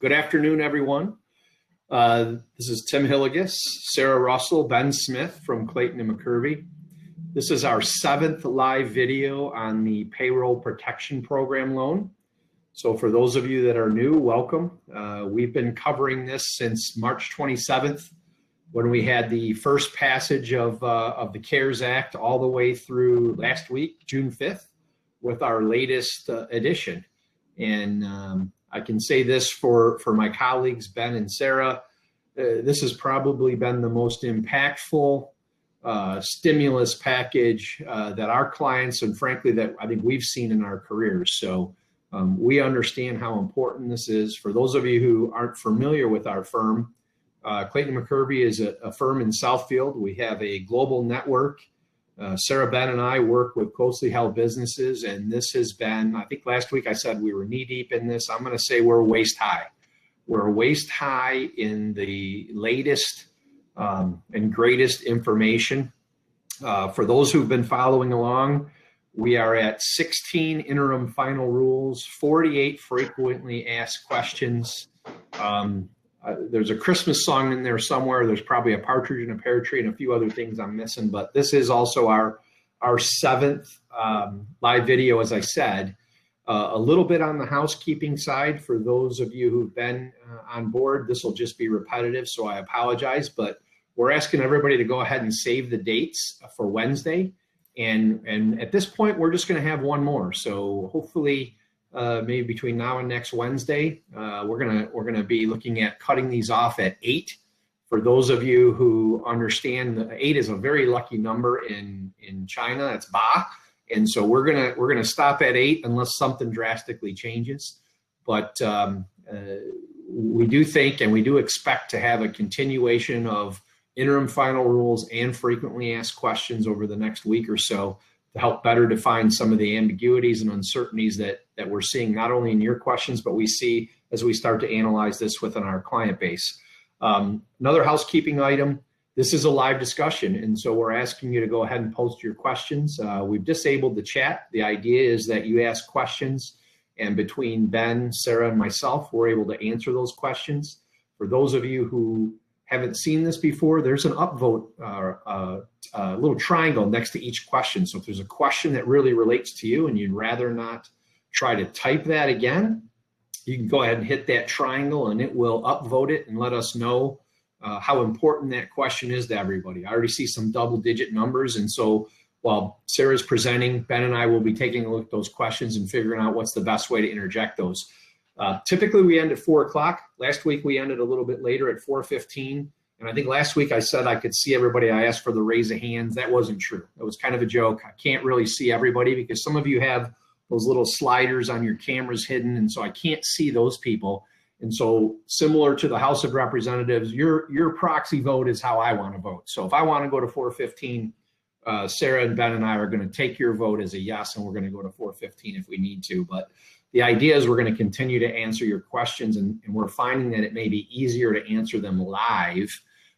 Good afternoon, everyone. This is Tim Hilligus, Sarah Russell, Ben Smith from Clayton and McCurvey. This is our 7th live video on the Payroll Protection Program loan. So for those of you that are new, welcome. We've been covering this since March 27th when we had the first passage of the CARES Act all the way through last week, June 5th, with our latest edition. And I can say this for my colleagues, Ben and Sarah, this has probably been the most impactful stimulus package that our clients and frankly that I think we've seen in our careers. So we understand how important this is. For those of you who aren't familiar with our firm, Clayton McCurvey is a firm in Southfield. We have a global network. Sarah, Ben, and I work with closely held businesses, and this has been, I think last week I said we were knee deep in this. I'm going to say we're waist high. We're waist high in the latest and greatest information. For those who've been following along, we are at 16 interim final rules, 48 frequently asked questions. There's a Christmas song in there somewhere. There's probably a partridge in a pear tree and a few other things I'm missing, but this is also our 7th live video, as I said. A little bit on the housekeeping side for those of you who've been on board. This will just be repetitive, so I apologize, but we're asking everybody to go ahead and save the dates for Wednesday. And at this point, we're just going to have one more. So hopefully, maybe between now and next Wednesday, we're gonna be looking at cutting these off at 8. For those of you who understand, 8 is a very lucky number in China. That's Ba, and so we're gonna stop at 8 unless something drastically changes. But we do think and we do expect to have a continuation of interim final rules and frequently asked questions over the next week or so to help better define some of the ambiguities and uncertainties that we're seeing not only in your questions, but we see as we start to analyze this within our client base. Another housekeeping item, this is a live discussion, and so we're asking you to go ahead and post your questions. We've disabled the chat. The idea is that you ask questions, and between Ben, Sarah, and myself, we're able to answer those questions. For those of you who haven't seen this before, there's an upvote, a little triangle next to each question. So if there's a question that really relates to you and you'd rather not try to type that again, you can go ahead and hit that triangle and it will upvote it and let us know how important that question is to everybody. I already see some double-digit numbers, and so while Sarah's presenting, Ben and I will be taking a look at those questions and figuring out what's the best way to interject those. Typically we end at 4 o'clock. Last week we ended a little bit later at 4:15. And I think last week I said I could see everybody. I asked for the raise of hands. That wasn't true. It was kind of a joke. I can't really see everybody because some of you have those little sliders on your cameras hidden. And so I can't see those people. And so similar to the House of Representatives, your proxy vote is how I want to vote. So if I want to go to 4:15, Sarah and Ben and I are going to take your vote as a yes, and we're going to go to 4:15 if we need to. But the idea is we're going to continue to answer your questions, and we're finding that it may be easier to answer them live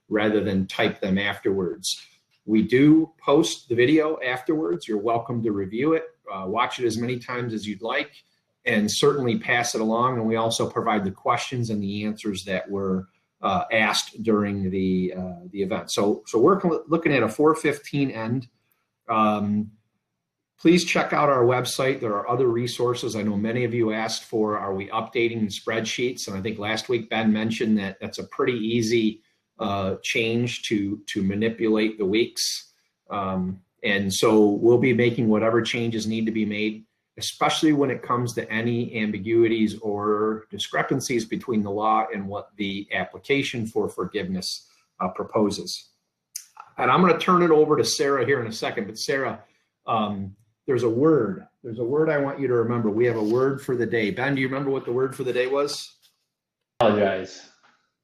rather than type them afterwards. We do post the video afterwards. You're welcome to review it, watch it as many times as you'd like, and certainly pass it along. And we also provide the questions and the answers that were asked during the event. So we're looking at a 4:15 end. Please check out our website. There are other resources. I know many of you asked for, are we updating the spreadsheets? And I think last week Ben mentioned that that's a pretty easy change to manipulate the weeks. And so we'll be making whatever changes need to be made, especially when it comes to any ambiguities or discrepancies between the law and what the application for forgiveness proposes. And I'm going to turn it over to Sarah here in a second, but Sarah, there's a word I want you to remember. We have a word for the day. Ben, do you remember what the word for the day was? Analogize.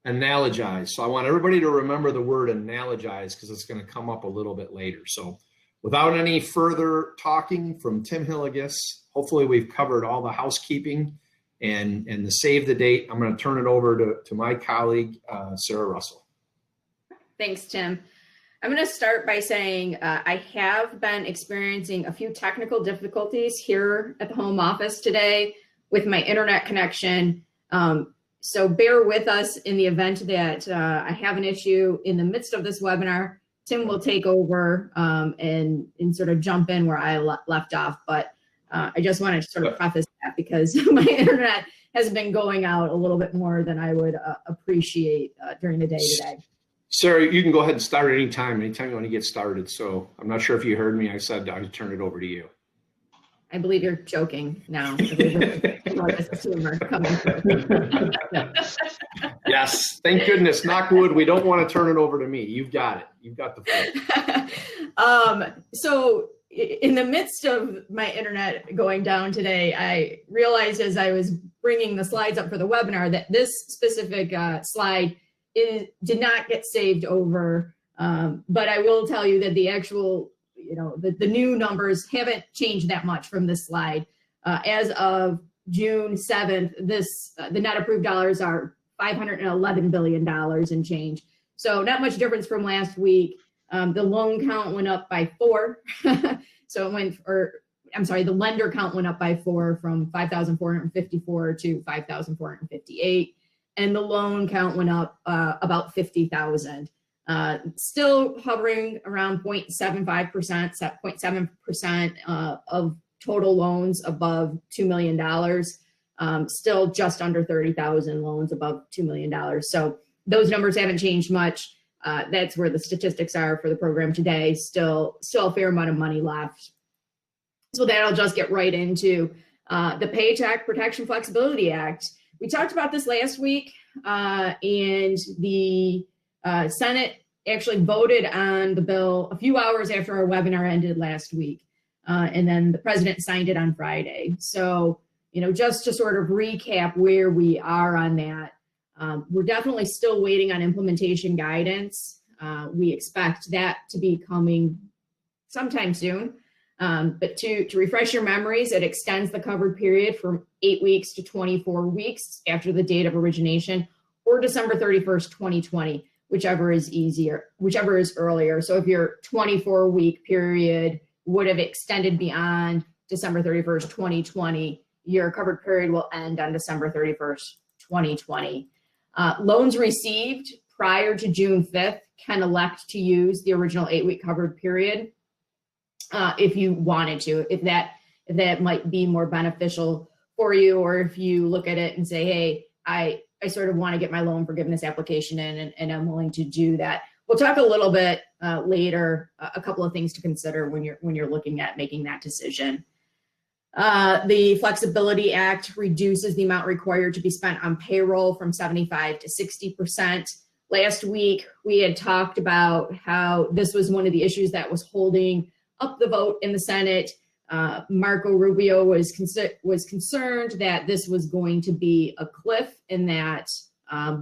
Analogize. So I want everybody to remember the word analogize because it's going to come up a little bit later. So without any further talking from Tim Hilligus, hopefully we've covered all the housekeeping and the save the date. I'm going to turn it over to my colleague, Sarah Russell. Thanks, Tim. I'm going to start by saying I have been experiencing a few technical difficulties here at the home office today with my internet connection. So bear with us in the event that I have an issue in the midst of this webinar. Tim will take over and sort of jump in where I left off. But I just wanted to sort of preface that because my internet has been going out a little bit more than I would appreciate during the day today. Sarah, you can go ahead and start at anytime you want to get started. So I'm not sure if you heard me. I said I'd turn it over to you. I believe you're joking now. Humor coming through. Yes, thank goodness. Knock wood. We don't want to turn it over to me. You've got it. You've got the floor. So in the midst of my internet going down today, I realized as I was bringing the slides up for the webinar that this specific slide did not get saved over. But I will tell you that the actual, the new numbers haven't changed that much from this slide. As of June 7th, the net approved dollars are $511 billion and change. So not much difference from last week. The loan count went up by 4. So the lender count went up by 4 from 5,454 to 5,458. And the loan count went up about 50,000. Still hovering around 0.75%, 0.7% of total loans above $2 million. Still just under 30,000 loans above $2 million. So those numbers haven't changed much. That's where the statistics are for the program today. Still a fair amount of money left. So that'll just get right into the Paycheck Protection Flexibility Act. We talked about this last week, and the Senate actually voted on the bill a few hours after our webinar ended last week. And then the president signed it on Friday. So, just to sort of recap where we are on that, we're definitely still waiting on implementation guidance. We expect that to be coming sometime soon. But to refresh your memories, it extends the covered period from 8 weeks to 24 weeks after the date of origination, or December 31st, 2020, whichever is earlier. So if your 24-week period would have extended beyond December 31st, 2020, your covered period will end on December 31st, 2020. Loans received prior to June 5th can elect to use the original 8-week covered period if you wanted to, if that might be more beneficial for you, or if you look at it and say, hey, I sort of want to get my loan forgiveness application in and I'm willing to do that. We'll talk a little bit later, a couple of things to consider when you're looking at making that decision. The Flexibility Act reduces the amount required to be spent on payroll from 75 to 60%. Last week, we had talked about how this was one of the issues that was holding up the vote in the Senate. Marco Rubio was concerned that this was going to be a cliff, in that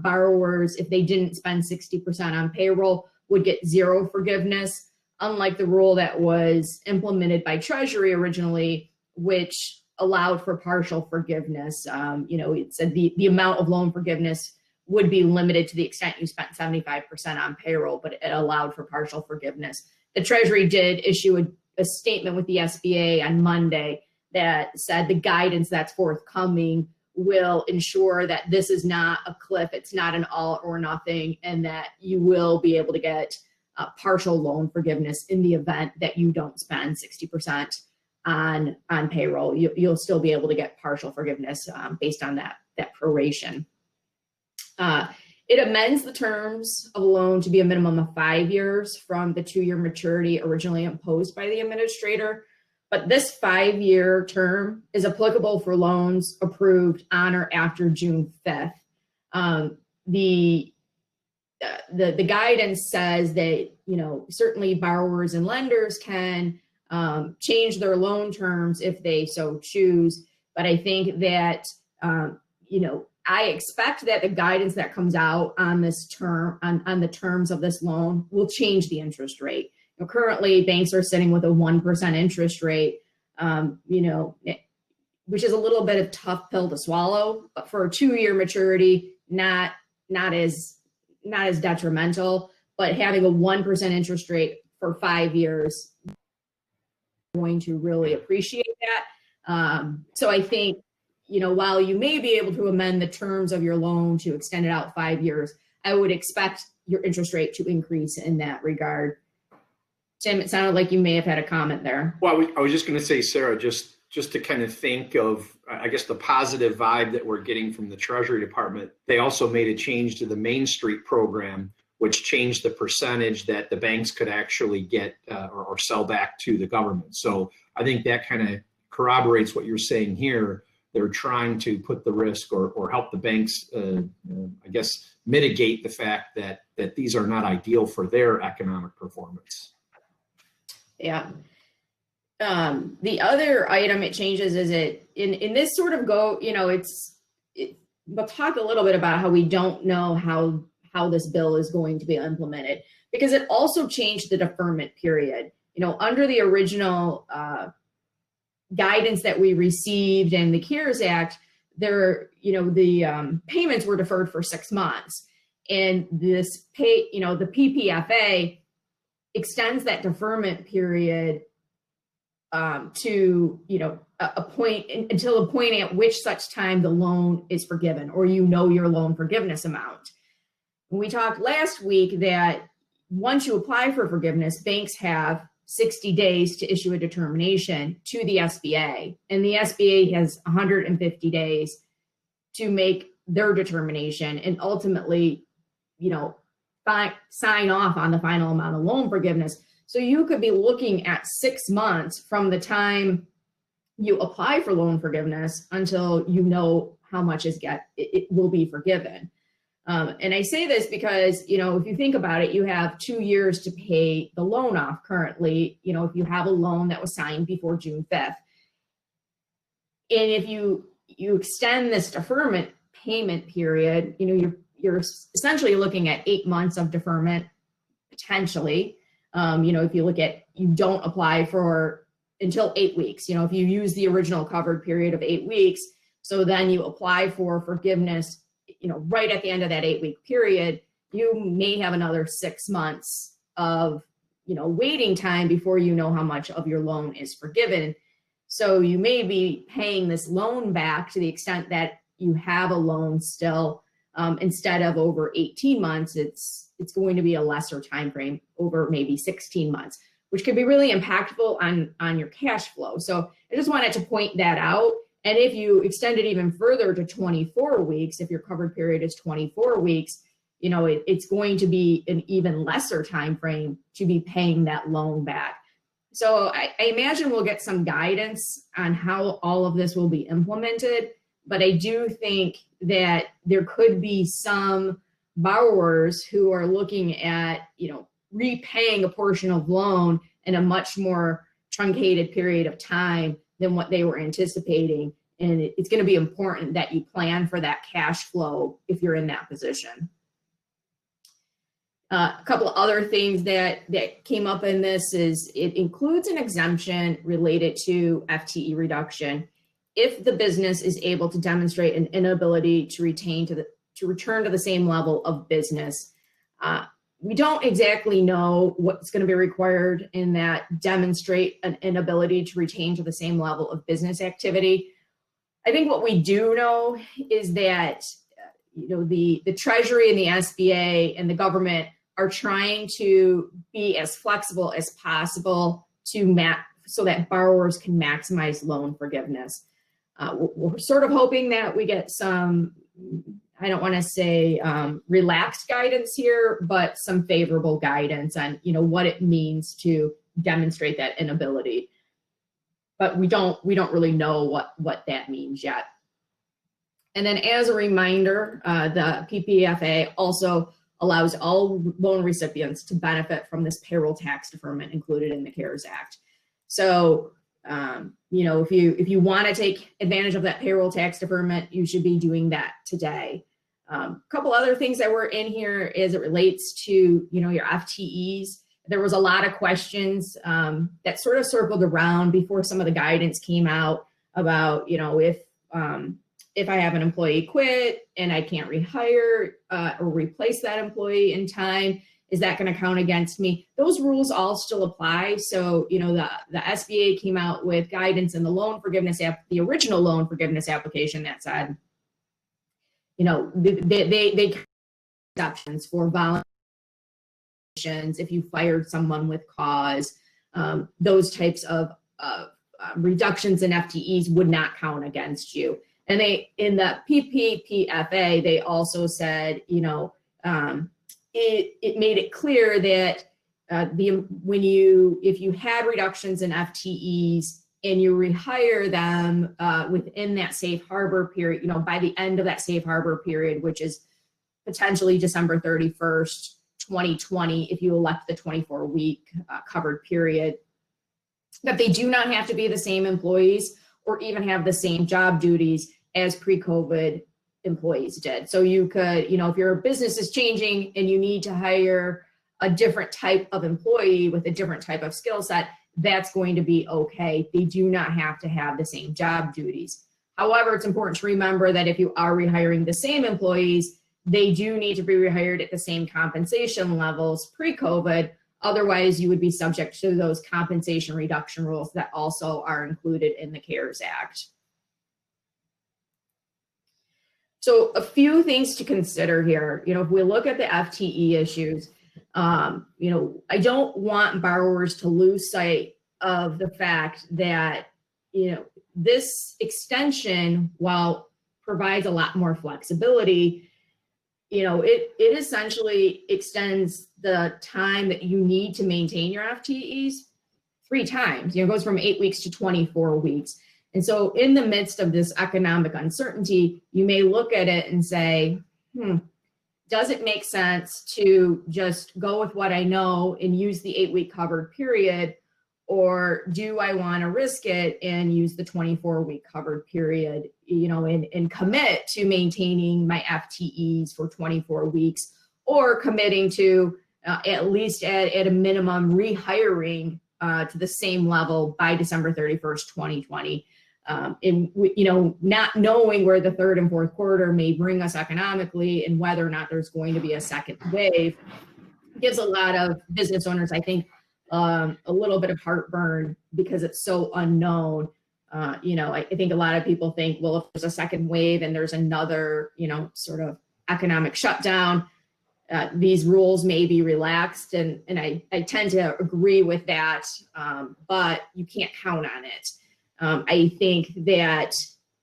borrowers, if they didn't spend 60% on payroll, would get zero forgiveness, unlike the rule that was implemented by Treasury originally, which allowed for partial forgiveness. It said the amount of loan forgiveness would be limited to the extent you spent 75% on payroll, but it allowed for partial forgiveness. The Treasury did issue a statement with the SBA on Monday that said the guidance that's forthcoming will ensure that this is not a cliff, it's not an all or nothing, and that you will be able to get partial loan forgiveness in the event that you don't spend 60% on payroll. You'll still be able to get partial forgiveness based on that proration. It amends the terms of a loan to be a minimum of 5 years from the 2-year maturity originally imposed by the administrator. But this 5-year term is applicable for loans approved on or after June 5th. The guidance says that, certainly borrowers and lenders can change their loan terms if they so choose. But I think that, I expect that the guidance that comes out on this term, on the terms of this loan, will change the interest rate. Currently, banks are sitting with a 1% interest rate, which is a little bit of tough pill to swallow. But for a 2-year maturity, not as detrimental. But having a 1% interest rate for 5 years, I'm going to really appreciate that. So I think, while you may be able to amend the terms of your loan to extend it out 5 years, I would expect your interest rate to increase in that regard. Tim, it sounded like you may have had a comment there. Well, I was just going to say, Sarah, just to kind of think of, I guess, the positive vibe that we're getting from the Treasury Department. They also made a change to the Main Street program, which changed the percentage that the banks could actually get or sell back to the government. So I think that kind of corroborates what you're saying here. They're trying to put the risk or help the banks, I guess, mitigate the fact that these are not ideal for their economic performance. Yeah. The other item it changes is in this sort of we'll talk a little bit about how we don't know how this bill is going to be implemented, because it also changed the deferment period. Under the original guidance that we received in the CARES Act, the payments were deferred for 6 months, and the PPFA extends that deferment period to a point until a point at which such time the loan is forgiven, or your loan forgiveness amount. We talked last week that once you apply for forgiveness, banks have 60 days to issue a determination to the SBA, and the SBA has 150 days to make their determination and ultimately, sign off on the final amount of loan forgiveness. So you could be looking at 6 months from the time you apply for loan forgiveness until you know how much it will be forgiven. And I say this because, if you think about it, you have 2 years to pay the loan off currently, if you have a loan that was signed before June 5th. And if you extend this deferment payment period, you're essentially looking at 8 months of deferment potentially. If you look at, you don't apply for until 8 weeks, if you use the original covered period of 8 weeks, so then you apply for forgiveness, right at the end of that 8-week period, you may have another 6 months of, waiting time before you know how much of your loan is forgiven. So you may be paying this loan back to the extent that you have a loan still, instead of over 18 months, it's going to be a lesser time frame, over maybe 16 months, which could be really impactful on your cash flow. So I just wanted to point that out. And if you extend it even further to 24 weeks, if your covered period is 24 weeks, it's going to be an even lesser time frame to be paying that loan back. So I imagine we'll get some guidance on how all of this will be implemented, but I do think that there could be some borrowers who are looking at, repaying a portion of loan in a much more truncated period of time than what they were anticipating. And it's going to be important that you plan for that cash flow if you're in that position. A couple of other things that came up in this is it includes an exemption related to FTE reduction if the business is able to demonstrate an inability to return to the same level of business. We don't exactly know what's going to be required in that demonstrate an inability to retain to the same level of business activity. I think what we do know is that the Treasury and the SBA and the government are trying to be as flexible as possible so that borrowers can maximize loan forgiveness. We're sort of hoping that we get some, I don't want to say relaxed guidance here, but some favorable guidance on what it means to demonstrate that inability. But we don't really know what that means yet. And then as a reminder, the PPFA also allows all loan recipients to benefit from this payroll tax deferment included in the CARES Act. So, if you want to take advantage of that payroll tax deferment, you should be doing that today. A couple other things that were in here as it relates to, your FTEs. There was a lot of questions that sort of circled around before some of the guidance came out about, if I have an employee quit and I can't rehire or replace that employee in time, Is that going to count against me? Those rules all still apply. So, the SBA came out with guidance in the loan forgiveness app, the original loan forgiveness application that said, they exceptions for voluntaries if you fired someone with cause. Those types of reductions in FTEs would not count against you. And in the PPPFA, they also said, it made it clear that if you had reductions in FTEs and you rehire them within that safe harbor period, by the end of that safe harbor period, which is potentially December 31st, 2020, if you elect the 24-week covered period, that they do not have to be the same employees or even have the same job duties as pre-COVID employees did. So you could, if your business is changing and you need to hire a different type of employee with a different type of skill set, that's going to be okay. They do not have to have the same job duties. However, it's important to remember that if you are rehiring the same employees, they do need to be rehired at the same compensation levels pre-COVID. Otherwise, you would be subject to those compensation reduction rules that also are included in the CARES Act. So a few things to consider here. If we look at the FTE issues, I don't want borrowers to lose sight of the fact that, this extension, while provides a lot more flexibility, it essentially extends the time that you need to maintain your FTEs 3 times. It goes from 8 weeks to 24 weeks. And so in the midst of this economic uncertainty, you may look at it and say, does it make sense to just go with what I know and use the 8-week covered period? Or do I want to risk it and use the 24-week covered period, and commit to maintaining my FTEs for 24 weeks, or committing to at least at a minimum rehiring to the same level by December 31st, 2020. Not knowing where the third and fourth quarter may bring us economically and whether or not there's going to be a second wave gives a lot of business owners, I think, a little bit of heartburn because it's so unknown. I think a lot of people think, well, if there's a second wave and there's another, sort of economic shutdown, these rules may be relaxed. And I tend to agree with that, but you can't count on it. I think that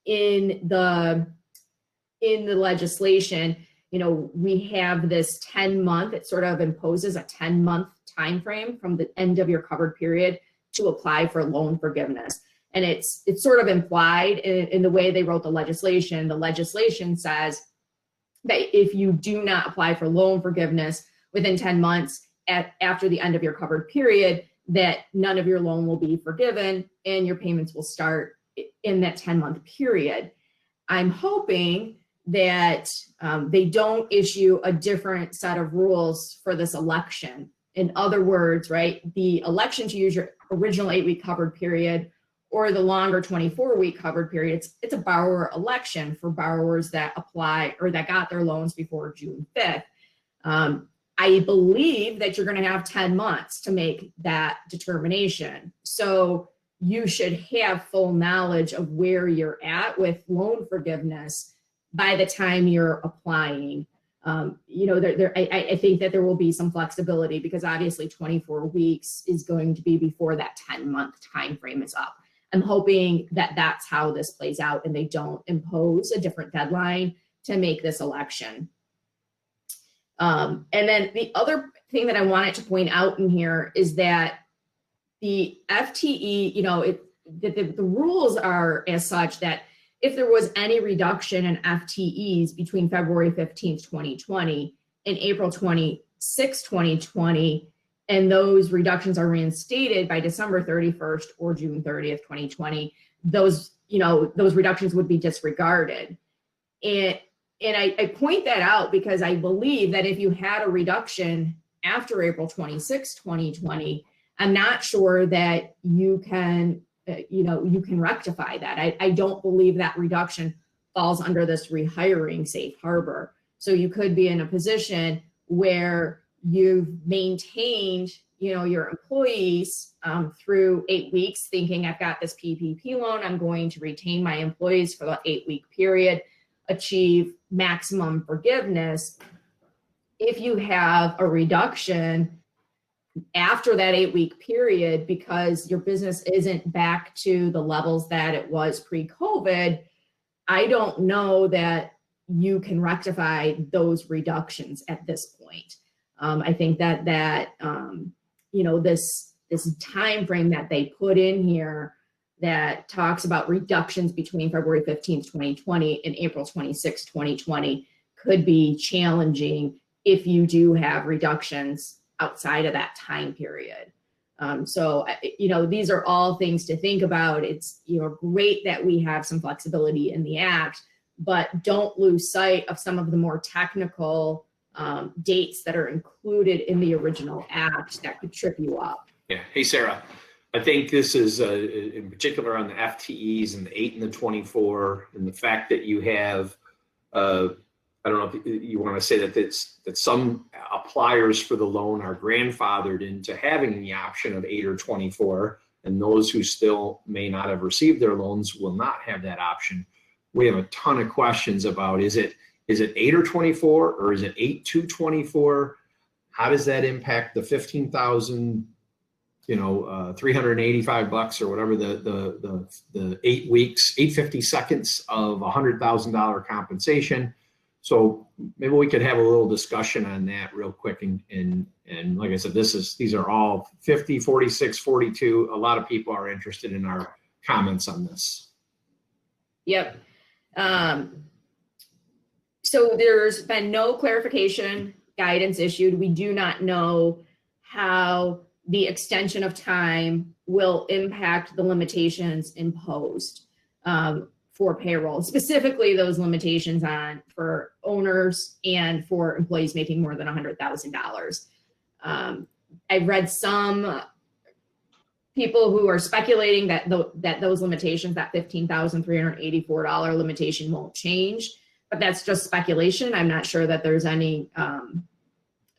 in the legislation, we have this 10-month, it sort of imposes a 10-month time frame from the end of your covered period to apply for loan forgiveness. And it's sort of implied in the way they wrote the legislation. The legislation says that if you do not apply for loan forgiveness within 10 months after the end of your covered period, that none of your loan will be forgiven and your payments will start in that 10-month period. I'm hoping that they don't issue a different set of rules for this election. In other words, right, the election to use your original 8-week covered period or the longer 24-week covered period, it's a borrower election for borrowers that apply or that got their loans before June 5th. I believe that you're going to have 10 months to make that determination. So you should have full knowledge of where you're at with loan forgiveness by the time you're applying. I think that there will be some flexibility because obviously 24 weeks is going to be before that 10-month time frame is up. I'm hoping that that's how this plays out and they don't impose a different deadline to make this election. And then the other thing that I wanted to point out in here is that the FTE, the rules are as such that if there was any reduction in FTEs between February 15th, 2020 and April 26th, 2020, and those reductions are reinstated by December 31st or June 30th, 2020, those reductions would be disregarded. And I point that out because I believe that if you had a reduction after April 26, 2020, I'm not sure that you can rectify that. I don't believe that reduction falls under this rehiring safe harbor. So you could be in a position where you've maintained, your employees through 8 weeks, thinking I've got this PPP loan, I'm going to retain my employees for the 8-week period, achieve maximum forgiveness. If you have a reduction after that 8-week period because your business isn't back to the levels that it was pre-COVID, I don't know that you can rectify those reductions at this point. I think that this time frame that they put in here that talks about reductions between February 15th, 2020 and April 26th, 2020 could be challenging if you do have reductions outside of that time period. So these are all things to think about. It's, great that we have some flexibility in the act, but don't lose sight of some of the more technical dates that are included in the original act that could trip you up. Yeah. Hey, Sarah, I think this is in particular on the FTEs and the 8 and the 24, and the fact that you have, I don't know if you want to say that some appliers for the loan are grandfathered into having the option of 8 or 24, and those who still may not have received their loans will not have that option. We have a ton of questions about, is it 8 or 24, or is it 8 to 24? How does that impact the 15,000, $385 or whatever the 8 weeks, 850 seconds of $100,000 compensation? So maybe we could have a little discussion on that real quick. And like I said, these are all 50, 46, 42. A lot of people are interested in our comments on this. Yep. So there's been no clarification guidance issued. We do not know how the extension of time will impact the limitations imposed for payroll, specifically those limitations for owners and for employees making more than $100,000. I've read some people who are speculating that those limitations, that $15,384 limitation won't change, but that's just speculation. I'm not sure that there's any, I'm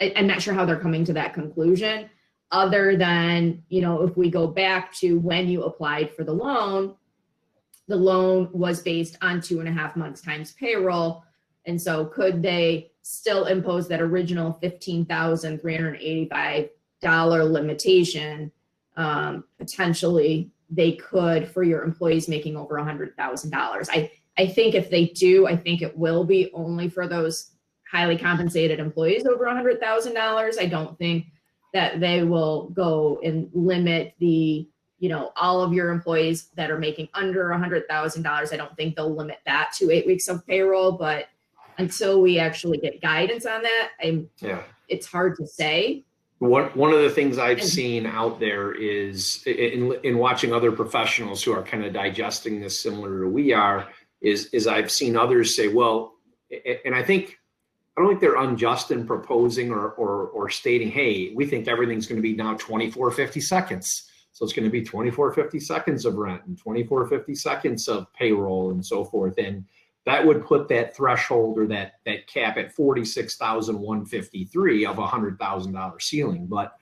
not sure how they're coming to that conclusion, other than, if we go back to when you applied for the loan was based on 2.5 months times payroll. And so could they still impose that original $15,385 limitation? Potentially they could for your employees making over $100,000. I think if they do, I think it will be only for those highly compensated employees over $100,000. I don't think that they will go and limit the, all of your employees that are making under $100,000. I don't think they'll limit that to 8 weeks of payroll, but until we actually get guidance on that, it's hard to say. One of the things I've seen out there is in watching other professionals who are kind of digesting this similar to we are, is I've seen others say, well, and I don't think they're unjust in proposing or stating, hey, we think everything's going to be now 24.50 seconds. So it's going to be 24.50 seconds of rent and 24.50 seconds of payroll and so forth. And that would put that threshold or that cap at $46,153 of $100,000 ceiling. But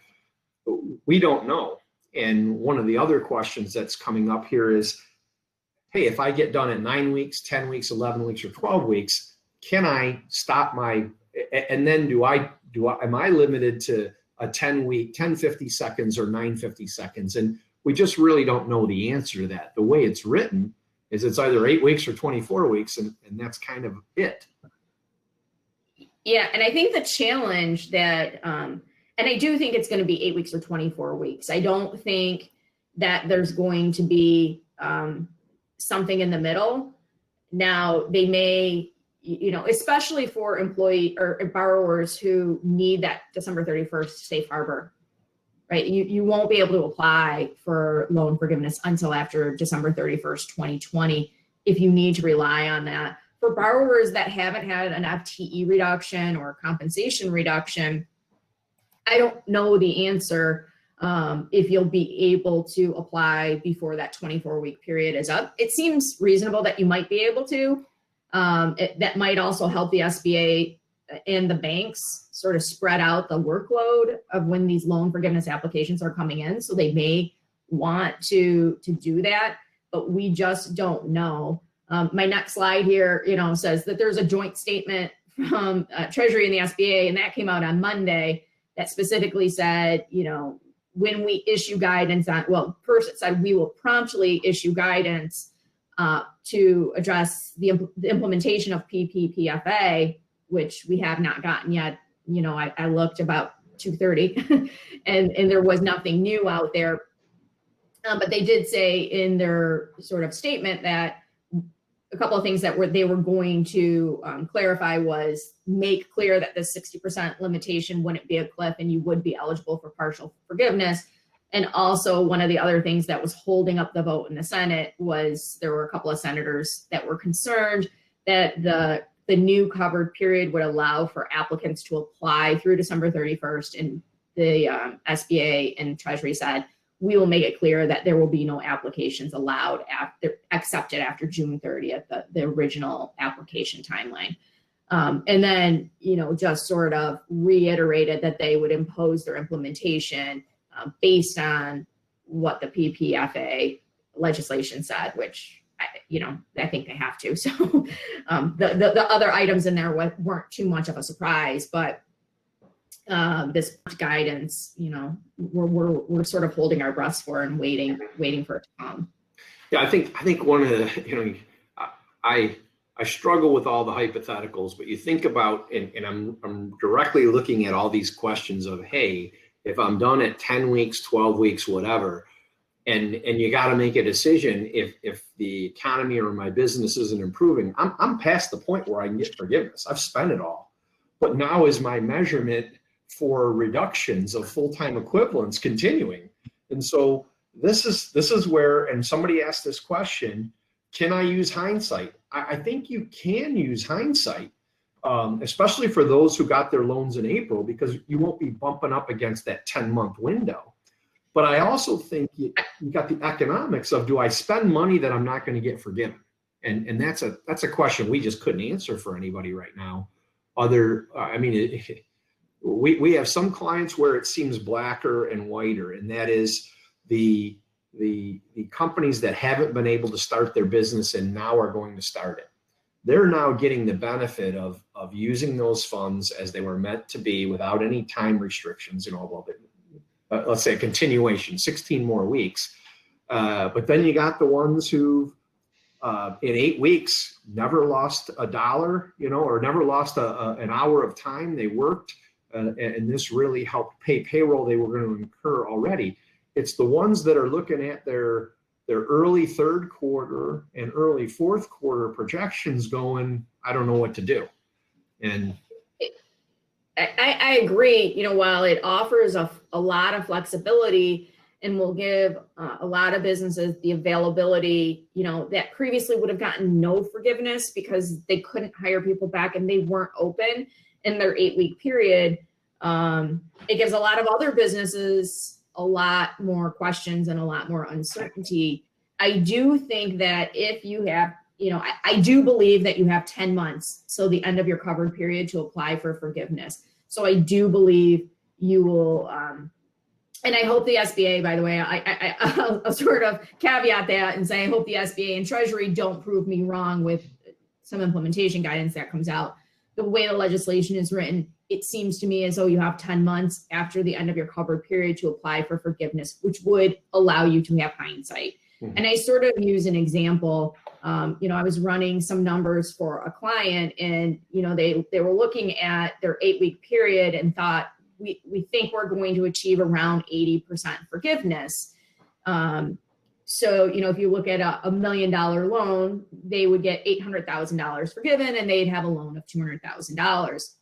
we don't know. And one of the other questions that's coming up here is, hey, if I get done at 9 weeks, 10 weeks, 11 weeks, or 12 weeks, can I stop and then am I limited to a 10-week, 1050 seconds or 950 seconds? And we just really don't know the answer to that. The way it's written is it's either 8 weeks or 24 weeks, and that's kind of it. Yeah, and I think the challenge that, and I do think it's going to be 8 weeks or 24 weeks. I don't think that there's going to be something in the middle. Now, they may, especially for employee or borrowers who need that December 31st safe harbor, right? You won't be able to apply for loan forgiveness until after December 31st, 2020, if you need to rely on that. For borrowers that haven't had an FTE reduction or compensation reduction, I don't know the answer if you'll be able to apply before that 24-week period is up. It seems reasonable that you might be able to. That might also help the SBA and the banks sort of spread out the workload of when these loan forgiveness applications are coming in. So they may want to do that, but we just don't know. My next slide here, says that there's a joint statement from Treasury and the SBA, and that came out on Monday, that specifically said, when we issue guidance on, first it said we will promptly issue guidance to address the implementation of PPPFA, which we have not gotten yet. I looked about 2:30 and there was nothing new out there. But they did say in their sort of statement that a couple of things that they were going to clarify was make clear that the 60% limitation wouldn't be a cliff and you would be eligible for partial forgiveness. And also one of the other things that was holding up the vote in the Senate was there were a couple of senators that were concerned that the new covered period would allow for applicants to apply through December 31st. And the SBA and Treasury said, we will make it clear that there will be no applications allowed accepted after June 30th, the original application timeline. And then, just sort of reiterated that they would impose their implementation based on what the PPFA legislation said, which, I think they have to. So the other items in there weren't too much of a surprise, but this guidance, we're sort of holding our breaths for and waiting for it to come. Yeah, I think one of the, I struggle with all the hypotheticals, but you think about, and I'm directly looking at all these questions of, hey, if I'm done at 10 weeks, 12 weeks, whatever, and you got to make a decision if the economy or my business isn't improving, I'm past the point where I can get forgiveness. I've spent it all. But now is my measurement for reductions of full-time equivalents continuing. And so this is where, and somebody asked this question, can I use hindsight? I think you can use hindsight, especially for those who got their loans in April, because you won't be bumping up against that 10-month window. But I also think you got the economics of, do I spend money that I'm not going to get forgiven? And that's a question we just couldn't answer for anybody right now. We have some clients where it seems blacker and whiter, and that is the companies that haven't been able to start their business and now are going to start it. They're now getting the benefit of using those funds as they were meant to be without any time restrictions, let's say a continuation, 16 more weeks. But then you got the ones who in 8 weeks never lost a dollar, or never lost an hour of time they worked. And this really helped pay payroll they were going to incur already. It's the ones that are looking at their early third quarter and early fourth quarter projections going, I don't know what to do. And I agree, while it offers a lot of flexibility and will give a lot of businesses the availability, that previously would have gotten no forgiveness because they couldn't hire people back and they weren't open in their 8-week period. It gives a lot of other businesses a lot more questions and a lot more uncertainty. I do think that if you have, I do believe that you have 10 months, so the end of your covered period, to apply for forgiveness. So I do believe you will, and I hope the SBA, by the way, I'll sort of caveat that and say, I hope the SBA and Treasury don't prove me wrong with some implementation guidance that comes out. The way the legislation is written, it seems to me as though you have 10 months after the end of your covered period to apply for forgiveness, which would allow you to have hindsight. Mm-hmm. And I sort of use an example. I was running some numbers for a client, and they were looking at their 8-week period and thought, we think we're going to achieve around 80% forgiveness. So, if you look at a $1 million loan, they would get $800,000 forgiven and they'd have a loan of $200,000.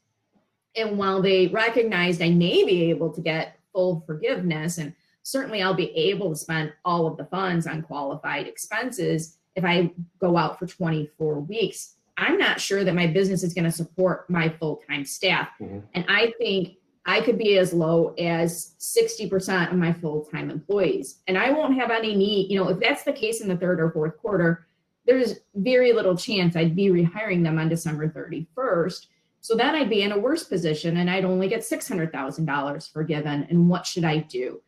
And while they recognized I may be able to get full forgiveness, and certainly I'll be able to spend all of the funds on qualified expenses if I go out for 24 weeks, I'm not sure that my business is going to support my full-time staff. Mm-hmm. And I think I could be as low as 60% of my full-time employees. And I won't have any need, if that's the case in the third or fourth quarter, there's very little chance I'd be rehiring them on December 31st. So then I'd be in a worse position and I'd only get $600,000 forgiven. And what should I do?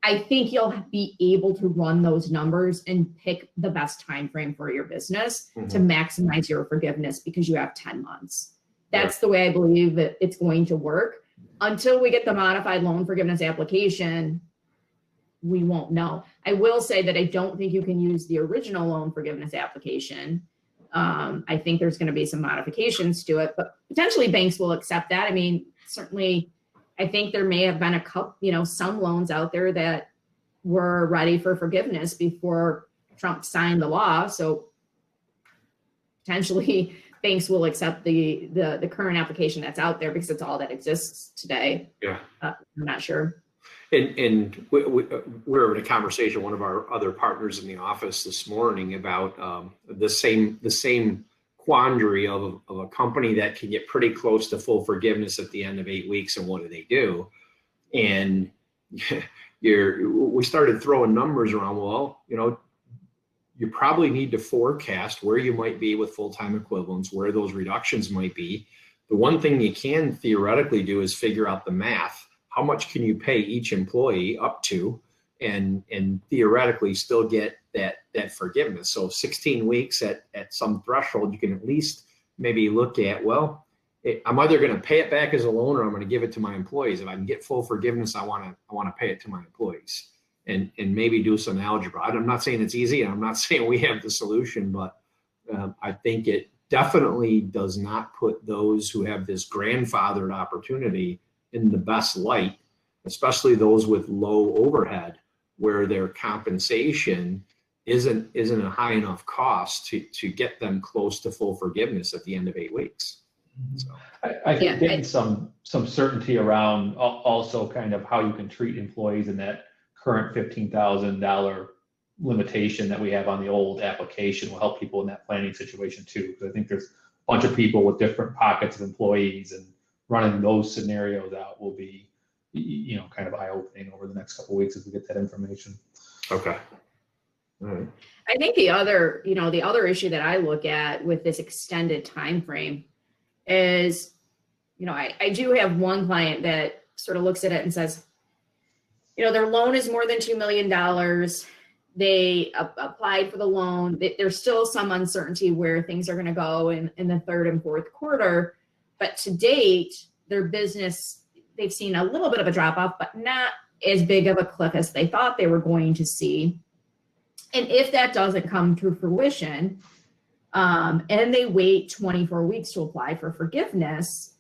I think you'll be able to run those numbers and pick the best time frame for your business to maximize your forgiveness because you have 10 months. That's the way I believe that it's going to work. Until we get the modified loan forgiveness application, we won't know. I will say that I don't think you can use the original loan forgiveness application. I think there's going to be some modifications to it, but potentially banks will accept that. I mean, certainly, I think there may have been a couple, some loans out there that were ready for forgiveness before Trump signed the law. So potentially banks will accept the current application that's out there because it's all that exists today. Yeah, I'm not sure. And we're in a conversation, one of our other partners in the office this morning about the same quandary of a company that can get pretty close to full forgiveness at the end of 8 weeks, and what do? And we started throwing numbers around. Well, you probably need to forecast where you might be with full-time equivalents, where those reductions might be. The one thing you can theoretically do is figure out the math. How much can you pay each employee up to, and theoretically still get that forgiveness? So 16 weeks at some threshold, you can at least maybe look at, well, I'm either going to pay it back as a loan or I'm going to give it to my employees. If I can get full forgiveness, I want to pay it to my employees, and maybe do some algebra. I'm not saying it's easy, and I'm not saying we have the solution, but I think it definitely does not put those who have this grandfathered opportunity in the best light, especially those with low overhead, where their compensation isn't a high enough cost to get them close to full forgiveness at the end of 8 weeks. So I think getting some certainty around also kind of how you can treat employees in that current $15,000 limitation that we have on the old application will help people in that planning situation too. Because I think there's a bunch of people with different pockets of employees, and running those scenarios out will be, kind of eye-opening over the next couple of weeks as we get that information. Okay. All right. I think the other issue that I look at with this extended time frame is, I do have one client that sort of looks at it and says, their loan is more than $2 million. They applied for the loan. There's still some uncertainty where things are going to go in the third and fourth quarter. But to date, their business, they've seen a little bit of a drop off, but not as big of a cliff as they thought they were going to see. And if that doesn't come to fruition, and they wait 24 weeks to apply for forgiveness,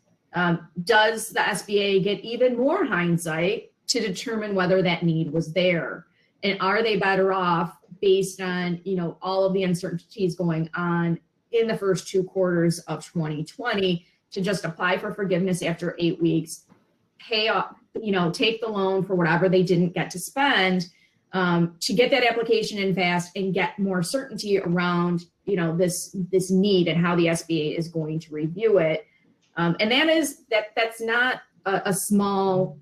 does the SBA get even more hindsight to determine whether that need was there? And are they better off based on, all of the uncertainties going on in the first 2 quarters of 2020 to just apply for forgiveness after 8 weeks, pay off, take the loan for whatever they didn't get to spend, to get that application in fast and get more certainty around, this need and how the SBA is going to review it. And that's not a small,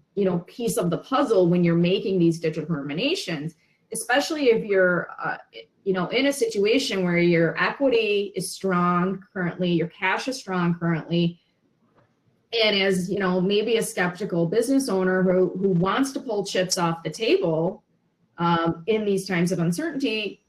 piece of the puzzle when you're making these determinations, especially if you're, in a situation where your equity is strong currently, your cash is strong currently, and as, maybe a skeptical business owner who wants to pull chips off the table in these times of uncertainty,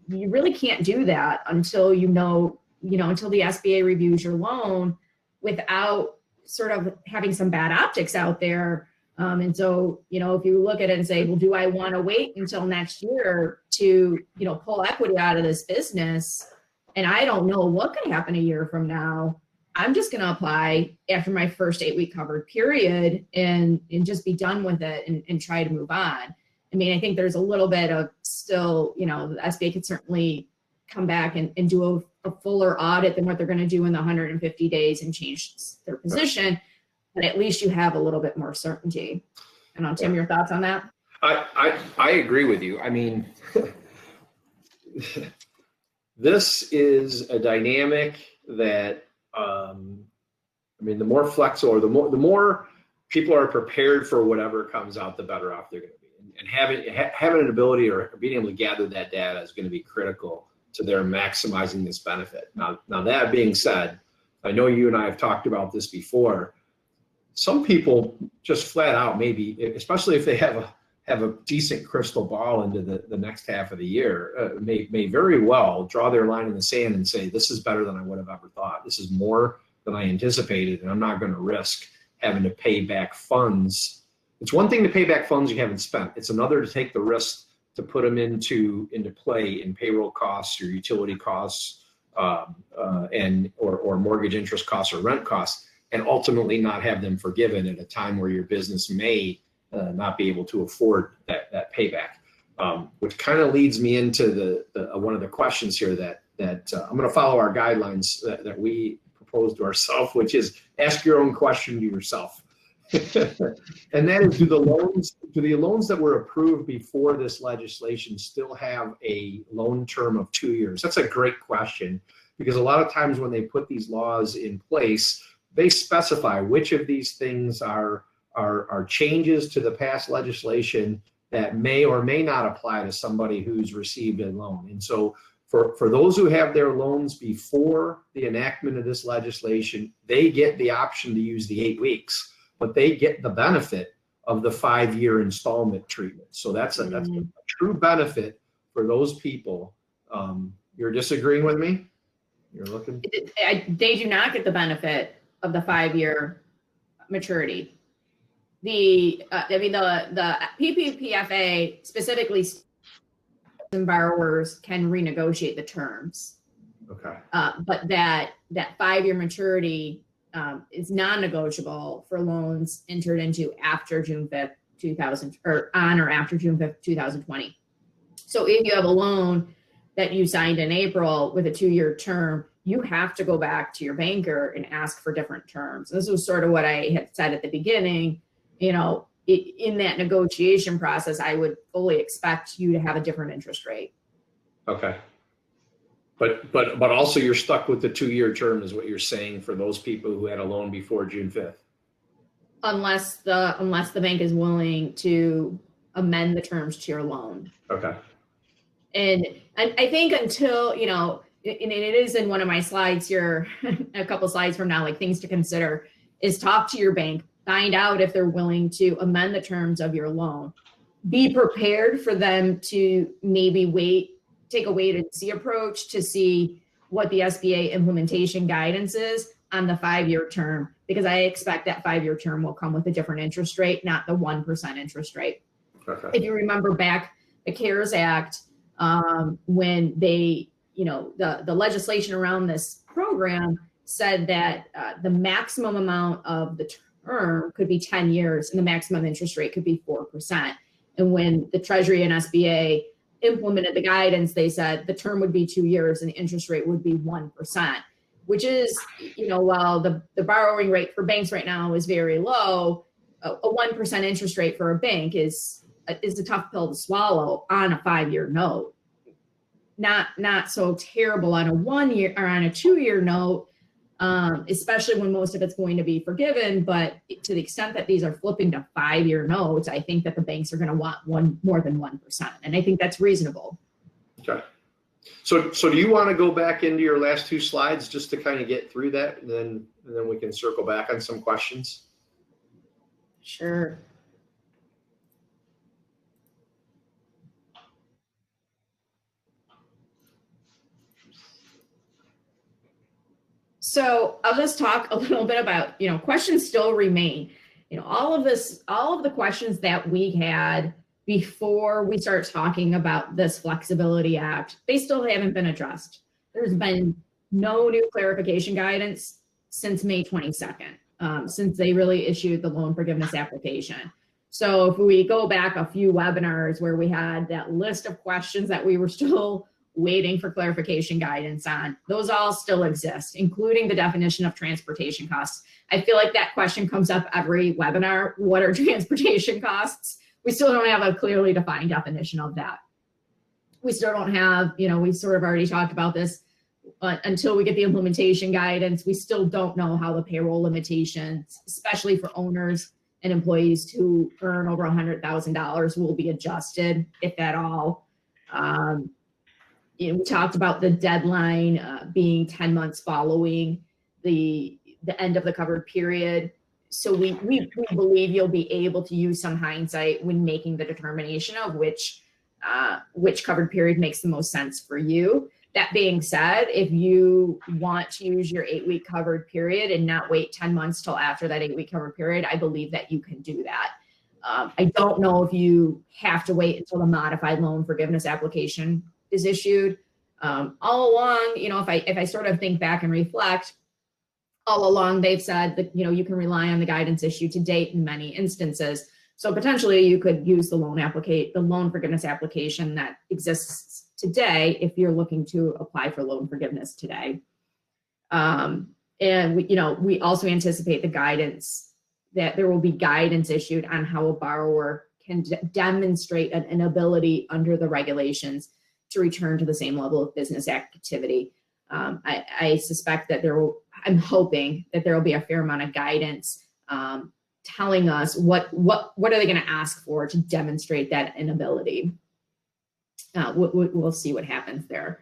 you really can't do that until until the SBA reviews your loan without sort of having some bad optics out there. And so, if you look at it and say, well, do I want to wait until next year to, pull equity out of this business? And I don't know what could happen a year from now. I'm just going to apply after my first 8-week covered period and just be done with it and try to move on. I mean, I think there's a little bit of still, the SBA could certainly come back and do a fuller audit than what they're going to do in the 150 days and change their position. But at least you have a little bit more certainty. I don't know, Tim, your thoughts on that? I agree with you. I mean, this is a dynamic that, the more flexible or the more people are prepared for whatever comes out, the better off they're going to be. And having an ability or being able to gather that data is going to be critical to their maximizing this benefit. Now that being said, I know you and I have talked about this before. Some people just flat out, maybe, especially if they have a decent crystal ball into the next half of the year, may very well draw their line in the sand and say, this is better than I would have ever thought. This is more than I anticipated, and I'm not going to risk having to pay back funds. It's one thing to pay back funds you haven't spent. It's another to take the risk to put them into play in payroll costs or utility costs, or mortgage interest costs or rent costs, and ultimately not have them forgiven at a time where your business may not be able to afford that payback. Which kind of leads me into the one of the questions here that I'm going to follow our guidelines that we proposed to ourselves, which is ask your own question to yourself. And that is, do the loans that were approved before this legislation still have a loan term of 2 years? That's a great question, because a lot of times when they put these laws in place, they specify which of these things are changes to the past legislation that may or may not apply to somebody who's received a loan. And so for those who have their loans before the enactment of this legislation, they get the option to use the 8 weeks, but they get the benefit of the 5-year installment treatment. So that's a true benefit for those people. You're disagreeing with me? You're looking? They do not get the benefit of the 5-year maturity. The PPPFA specifically, borrowers can renegotiate the terms. Okay. But that 5-year maturity is non-negotiable for loans entered into after June 5th, 2000, or on or after June 5th, 2020. So if you have a loan that you signed in April with a 2-year term, you have to go back to your banker and ask for different terms. This was sort of what I had said at the beginning. You know, in that negotiation process, I would fully expect you to have a different interest rate. Okay. But also you're stuck with the 2-year term is what you're saying for those people who had a loan before June 5th. Unless the bank is willing to amend the terms to your loan. Okay. And I think until, you know, and it is in one of my slides here, a couple slides from now, like things to consider is talk to your bank, find out if they're willing to amend the terms of your loan. Be prepared for them to maybe take a wait and see approach to see what the SBA implementation guidance is on the 5-year term, because I expect that 5-year term will come with a different interest rate, not the 1% interest rate. Okay. If you remember back the CARES Act, when they, you know, the legislation around this program said that the maximum amount of the term could be 10 years and the maximum interest rate could be 4%. And when the Treasury and SBA implemented the guidance, they said the term would be 2 years and the interest rate would be 1%, which is, you know, while the borrowing rate for banks right now is very low, a 1% interest rate for a bank is a tough pill to swallow on a 5-year note. Not so terrible on a 1-year or on a 2-year note, especially when most of it's going to be forgiven. But to the extent that these are flipping to 5-year notes, I think that the banks are going to want more than 1%, and I think that's reasonable. Okay. So do you want to go back into your last 2 slides just to kind of get through that, and then we can circle back on some questions? Sure. So I'll just talk a little bit about, you know, questions still remain. You know, all of the questions that we had before we start talking about this Flexibility Act, they still haven't been addressed. There's been no new clarification guidance since May 22nd, since they really issued the loan forgiveness application. So if we go back a few webinars where we had that list of questions that we were still waiting for clarification guidance on, those all still exist, including the definition of transportation costs. I feel like that question comes up every webinar. What are transportation costs? We still don't have a clearly defined definition of that. We still don't have, you know, we sort of already talked about this, but until we get the implementation guidance, we still don't know how the payroll limitations, especially for owners and employees who earn over $100,000, will be adjusted, if at all. You know, we talked about the deadline being 10 months following the end of the covered period. So we believe you'll be able to use some hindsight when making the determination of which covered period makes the most sense for you. That being said, if you want to use your 8-week covered period and not wait 10 months till after that 8-week covered period, I believe that you can do that. I don't know if you have to wait until the modified loan forgiveness application is issued. All along, if I sort of think back and reflect, all along they've said that, you can rely on the guidance issued to date in many instances. So potentially you could use the loan forgiveness application that exists today if you're looking to apply for loan forgiveness today. And we also anticipate that there will be guidance issued on how a borrower can demonstrate an inability under the regulations to return to the same level of business activity. I suspect that I'm hoping that there will be a fair amount of guidance telling us what are they going to ask for to demonstrate that inability. We'll see what happens there.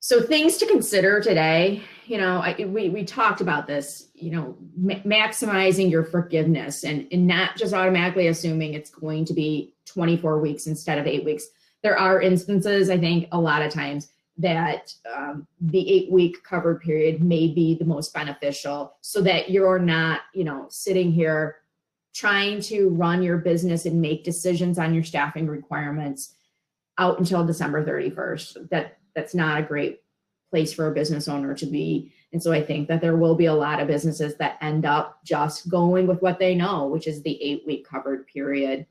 So things to consider today, we talked about this, maximizing your forgiveness and not just automatically assuming it's going to be 24 weeks instead of 8 weeks. There are instances, I think, a lot of times that the 8-week covered period may be the most beneficial so that you're not, sitting here trying to run your business and make decisions on your staffing requirements out until December 31st. That's not a great place for a business owner to be. And so I think that there will be a lot of businesses that end up just going with what they know, which is the 8-week covered period.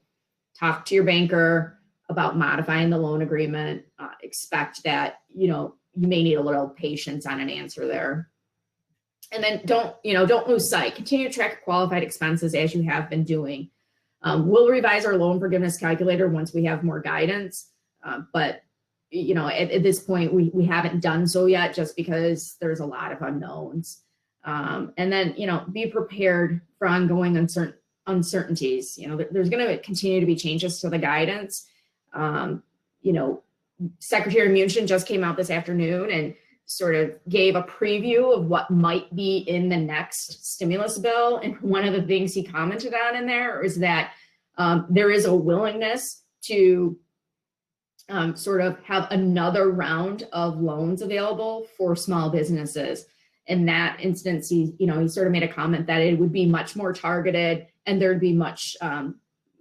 Talk to your banker about modifying the loan agreement. Expect that, you may need a little patience on an answer there. And then don't lose sight. Continue to track qualified expenses as you have been doing. We'll revise our loan forgiveness calculator once we have more guidance. But at this point, we haven't done so yet just because there's a lot of unknowns. And then, be prepared for ongoing uncertainties. There's going to continue to be changes to the guidance. Secretary Mnuchin just came out this afternoon and sort of gave a preview of what might be in the next stimulus bill. And one of the things he commented on in there is that there is a willingness to sort of have another round of loans available for small businesses. In that instance, he sort of made a comment that it would be much more targeted and there'd be much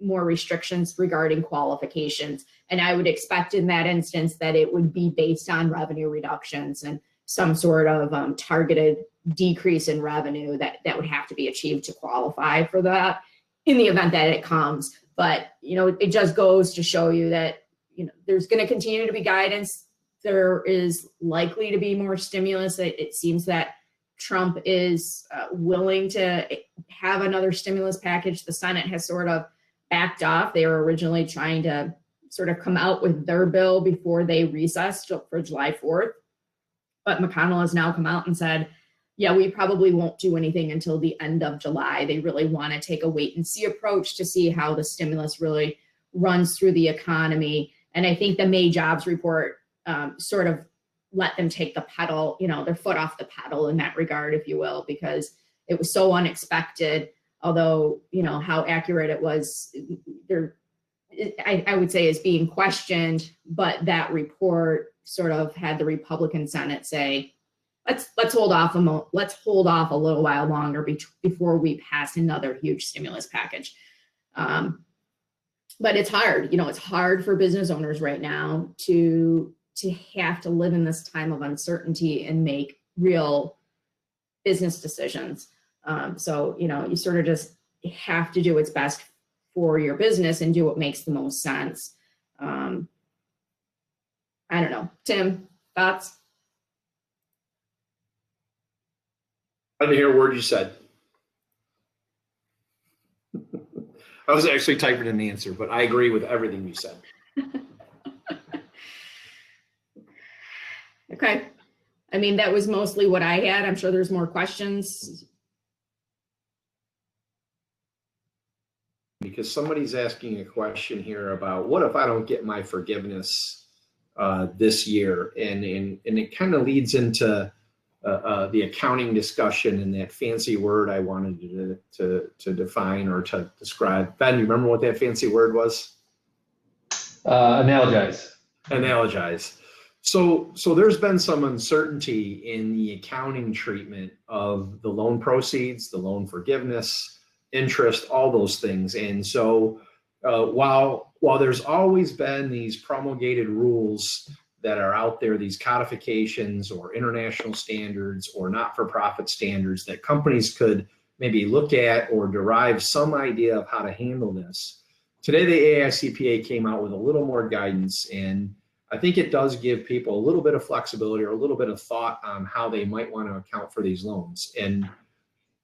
more restrictions regarding qualifications. And I would expect in that instance that it would be based on revenue reductions and some sort of targeted decrease in revenue that would have to be achieved to qualify for that in the event that it comes. But, it just goes to show you that, there's going to continue to be guidance. There is likely to be more stimulus. It seems that Trump is willing to have another stimulus package. The Senate has sort of backed off. They were originally trying to sort of come out with their bill before they recessed for July 4th. But McConnell has now come out and said, yeah, we probably won't do anything until the end of July. They really want to take a wait and see approach to see how the stimulus really runs through the economy. And I think the May jobs report sort of let them take the pedal, their foot off the pedal in that regard, if you will, because it was so unexpected. Although, how accurate it was, I would say is being questioned, but that report sort of had the Republican Senate say, let's hold off a little while longer before we pass another huge stimulus package. But it's hard, it's hard for business owners right now to have to live in this time of uncertainty and make real business decisions. So, you sort of just have to do what's best for your business and do what makes the most sense. I don't know. Tim, thoughts? I didn't hear a word you said. I was actually typing an answer, but I agree with everything you said. Okay. I mean, that was mostly what I had. I'm sure there's more questions. Because somebody's asking a question here about what if I don't get my forgiveness this year? And it kind of leads into the accounting discussion and that fancy word I wanted to define or to describe. Ben, you remember what that fancy word was? Analogize. Analogize. So there's been some uncertainty in the accounting treatment of the loan proceeds, the loan forgiveness, interest, all those things. And so while there's always been these promulgated rules that are out there, these codifications or international standards or not-for-profit standards that companies could maybe look at or derive some idea of how to handle this, today the AICPA came out with a little more guidance, and I think it does give people a little bit of flexibility or a little bit of thought on how they might want to account for these loans. And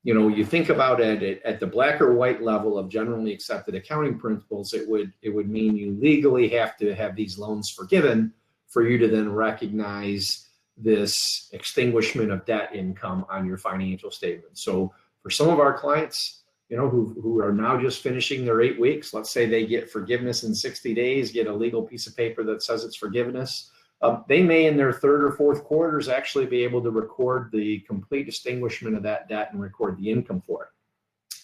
you think about it at the black or white level of generally accepted accounting principles, it would mean you legally have to have these loans forgiven for you to then recognize this extinguishment of debt income on your financial statement. So for some of our clients, who are now just finishing their 8 weeks, let's say they get forgiveness in 60 days, get a legal piece of paper that says it's forgiveness. They may in their third or fourth quarters actually be able to record the complete extinguishment of that debt and record the income for it.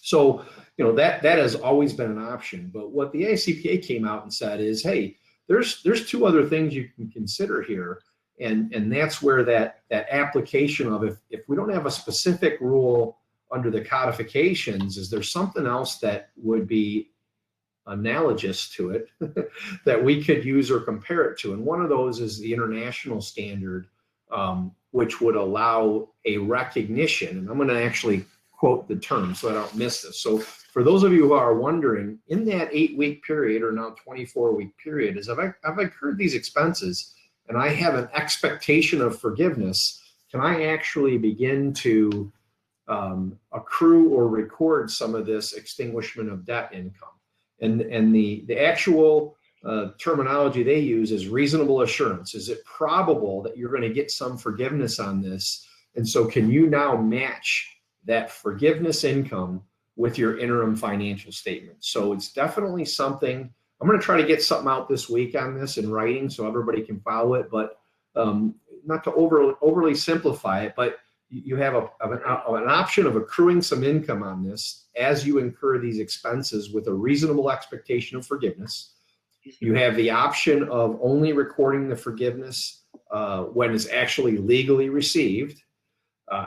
So, that has always been an option. But what the AICPA came out and said is, hey, there's two other things you can consider here. And that's where that application of if we don't have a specific rule under the codifications, is there something else that would be analogous to it that we could use or compare it to? And one of those is the international standard, which would allow a recognition. And I'm going to actually quote the term so I don't miss this. So for those of you who are wondering, in that 8-week period or now 24-week period, is I've incurred these expenses and I have an expectation of forgiveness, can I actually begin to accrue or record some of this extinguishment of debt income? And the actual terminology they use is reasonable assurance. Is it probable that you're going to get some forgiveness on this? And so can you now match that forgiveness income with your interim financial statement? So it's definitely something. I'm going to try to get something out this week on this in writing so everybody can follow it, but not to overly simplify it, but you have an option of accruing some income on this as you incur these expenses with a reasonable expectation of forgiveness. You have the option of only recording the forgiveness when it's actually legally received.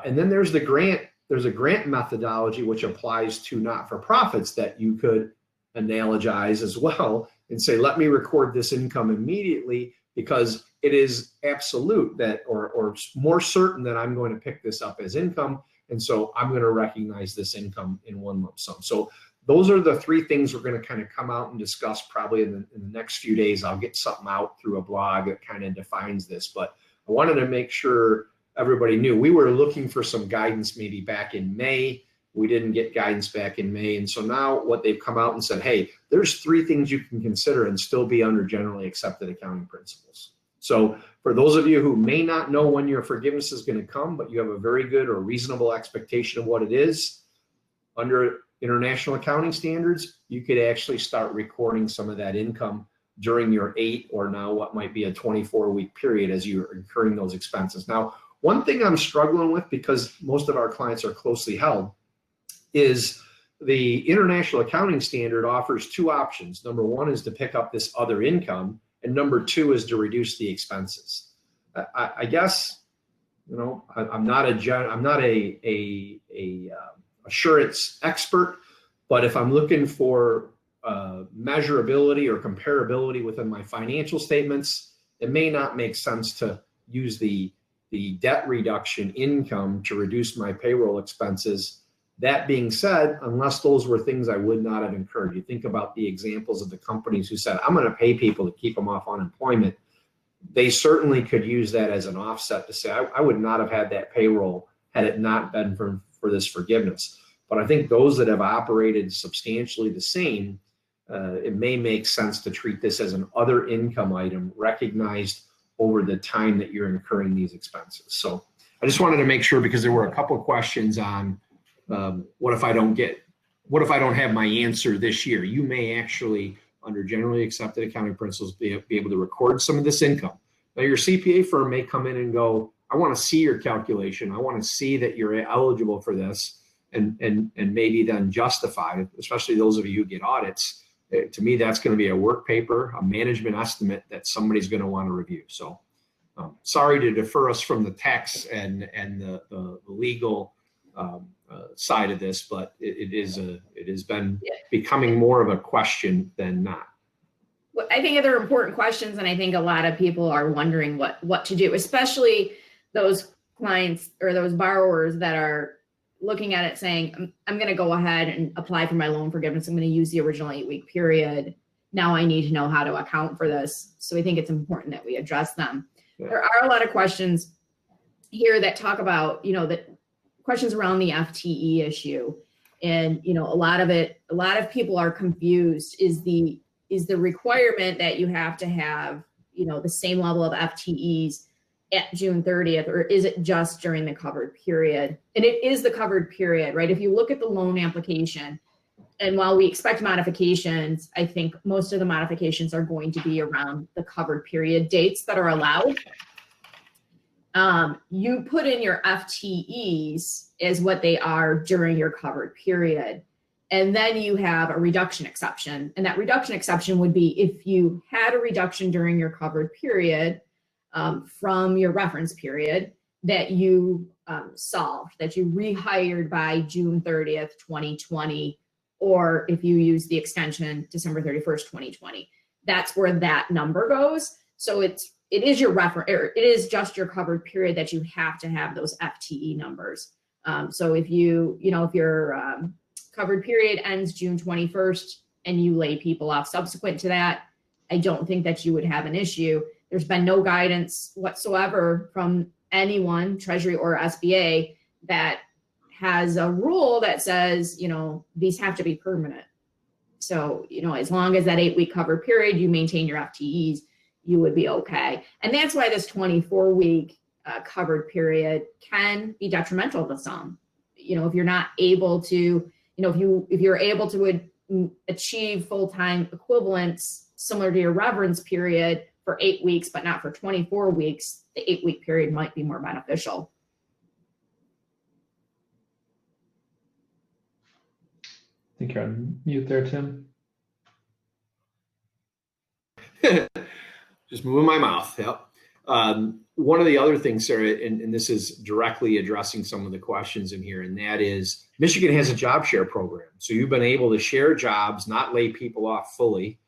And then there's a grant methodology which applies to not-for-profits that you could analogize as well and say, let me record this income immediately because it is absolute that, or more certain that I'm going to pick this up as income. And so I'm going to recognize this income in one lump sum. So those are the three things we're going to kind of come out and discuss probably in the next few days. I'll get something out through a blog that kind of defines this, but I wanted to make sure everybody knew. We were looking for some guidance maybe back in May. We didn't get guidance back in May. And so now what they've come out and said, hey, there's three things you can consider and still be under generally accepted accounting principles. So for those of you who may not know when your forgiveness is going to come, but you have a very good or reasonable expectation of what it is, under international accounting standards, you could actually start recording some of that income during your 8 or now what might be a 24-week period as you're incurring those expenses. Now, one thing I'm struggling with, because most of our clients are closely held, is the international accounting standard offers two options. Number one is to pick up this other income, and number two is to reduce the expenses. I guess, I'm not a assurance expert, but if I'm looking for measurability or comparability within my financial statements, it may not make sense to use the debt reduction income to reduce my payroll expenses. That being said, unless those were things I would not have incurred, you think about the examples of the companies who said, I'm going to pay people to keep them off unemployment. They certainly could use that as an offset to say, I would not have had that payroll had it not been for this forgiveness. But I think those that have operated substantially the same, it may make sense to treat this as an other income item recognized over the time that you're incurring these expenses. So I just wanted to make sure, because there were a couple of questions on what if I don't have my answer this year? You may actually, under generally accepted accounting principles, be able to record some of this income. Now your CPA firm may come in and go, I want to see your calculation. I want to see that you're eligible for this, and maybe then justify, especially those of you who get audits. To me, that's going to be a work paper, a management estimate that somebody's going to want to review. So sorry to defer us from the tax and the legal side of this, but it has been becoming more of a question than not. Well, I think they're important questions, and I think a lot of people are wondering what to do, especially those clients or those borrowers that are looking at it saying, I'm going to go ahead and apply for my loan forgiveness. I'm going to use the original 8-week period. Now I need to know how to account for this. So I think it's important that we address them. Yeah. There are a lot of questions here that talk about, the questions around the FTE issue. And, a lot of people are confused. Is the requirement that you have to have, the same level of FTEs at June 30th, or is it just during the covered period? And it is the covered period, right? If you look at the loan application, and while we expect modifications, I think most of the modifications are going to be around the covered period dates that are allowed. You put in your FTEs as what they are during your covered period. And then you have a reduction exception. And that reduction exception would be if you had a reduction during your covered period from your reference period that you solved, that you rehired by June 30th, 2020, or if you use the extension December 31st, 2020. That's where that number goes. So it is your reference, or it is just your covered period that you have to have those FTE numbers. So if if your covered period ends June 21st and you lay people off subsequent to that, I don't think that you would have an issue. There's been no guidance whatsoever from anyone, Treasury or SBA, that has a rule that says, these have to be permanent. So, as long as that 8-week covered period, you maintain your FTEs, you would be okay. And that's why this 24-week covered period can be detrimental to some. If you're not able to, if you're able to achieve full-time equivalents similar to your reverence period for 8 weeks, but not for 24 weeks, the 8-week period might be more beneficial. I think you're on mute there, Tim. Just moving my mouth. Yep. One of the other things, Sarah, and this is directly addressing some of the questions in here, and that is Michigan has a job share program. So you've been able to share jobs, not lay people off fully,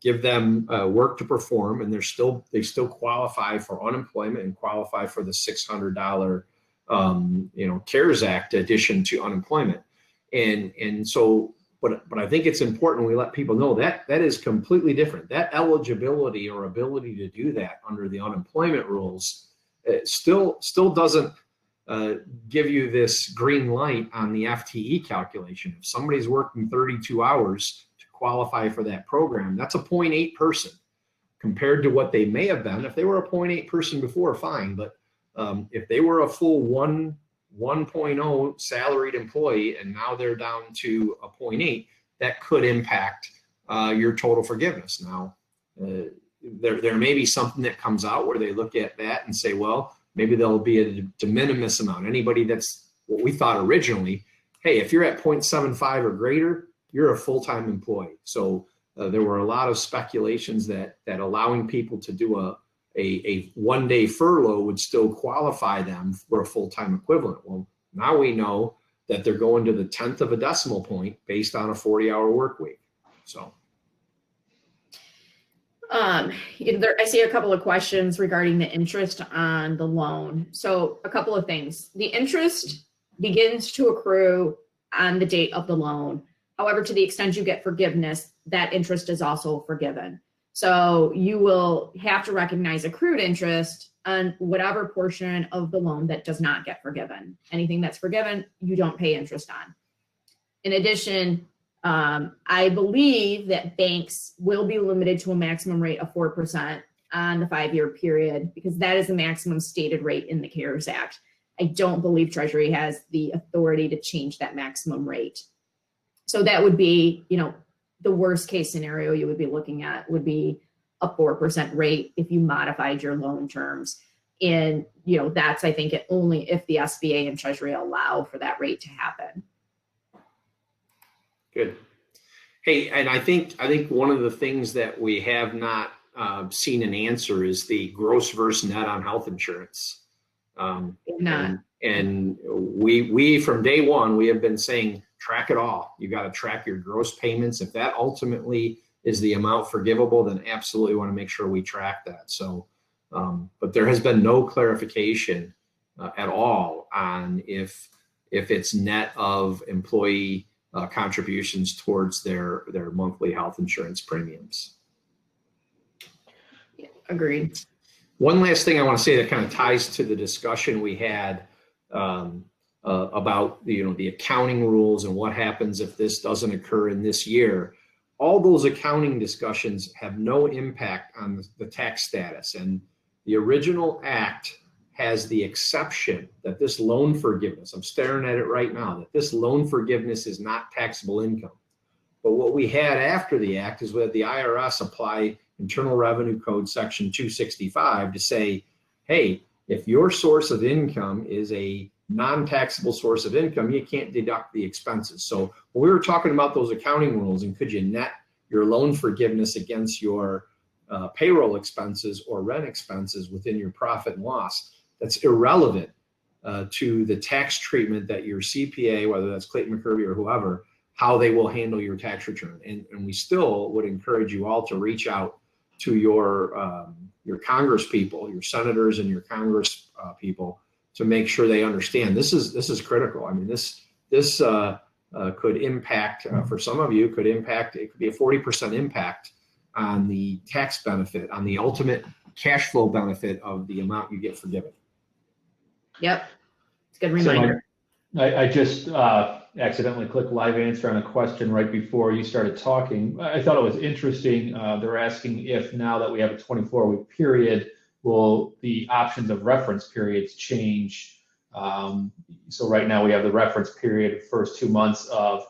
give them work to perform, and they still qualify for unemployment and qualify for the $600 CARES Act addition to unemployment. And so, but I think it's important we let people know that that is completely different. That eligibility or ability to do that under the unemployment rules still doesn't give you this green light on the FTE calculation. If somebody's working 32 hours to qualify for that program, that's a 0.8 person compared to what they may have been. If they were a 0.8 person before, fine. But if they were a full 1.0 salaried employee and now they're down to a 0.8, that could impact your total forgiveness. Now, there may be something that comes out where they look at that and say, well, maybe there'll be a de minimis amount. Anybody that's what we thought originally, hey, if you're at 0.75 or greater, you're a full-time employee. So there were a lot of speculations that allowing people to do a one-day furlough would still qualify them for a full-time equivalent. Well, now we know that they're going to the 10th of a decimal point based on a 40-hour work week. So. I see a couple of questions regarding the interest on the loan. So a couple of things. The interest begins to accrue on the date of the loan. However, to the extent you get forgiveness, that interest is also forgiven. So you will have to recognize accrued interest on whatever portion of the loan that does not get forgiven. Anything that's forgiven, you don't pay interest on. In addition, I believe that banks will be limited to a maximum rate of 4% on the 5-year period because that is the maximum stated rate in the CARES Act. I don't believe Treasury has the authority to change that maximum rate. So that would be, the worst case scenario you would be looking at would be a 4% rate if you modified your loan terms. And, that's, I think, only if the SBA and Treasury allow for that rate to happen. Good. Hey, and I think one of the things that we have not seen an answer is the gross versus net on health insurance. And we from day one, we have been saying, track it all. You got to track your gross payments. If that ultimately is the amount forgivable, then absolutely want to make sure we track that. So, but there has been no clarification at all on if it's net of employee contributions towards their monthly health insurance premiums. Yeah, agreed. One last thing I want to say that kind of ties to the discussion we had about the accounting rules and what happens if this doesn't occur in this year. All those accounting discussions have no impact on the tax status, and the original act has the exception that this loan forgiveness, I'm staring at it right now, that this loan forgiveness is not taxable income. But what we had after the act is we had the IRS apply Internal Revenue Code section 265 to say, hey, if your source of income is a non-taxable source of income, you can't deduct the expenses. So when we were talking about those accounting rules and could you net your loan forgiveness against your payroll expenses or rent expenses within your profit and loss, that's irrelevant to the tax treatment that your CPA, whether that's Clayton McCurvey or whoever, how they will handle your tax return. And we still would encourage you all to reach out to your Congress people, your senators and your Congress people, to make sure they understand this is critical. I mean, this could impact for some of you, it could be a 40% impact on the tax benefit, on the ultimate cash flow benefit of the amount you get forgiven. Yep, it's a good reminder. So I just accidentally clicked live answer on a question right before you started talking. I thought it was interesting. They're asking if now that we have a 24-week period, will the options of reference periods change? So right now we have the reference period first 2 months of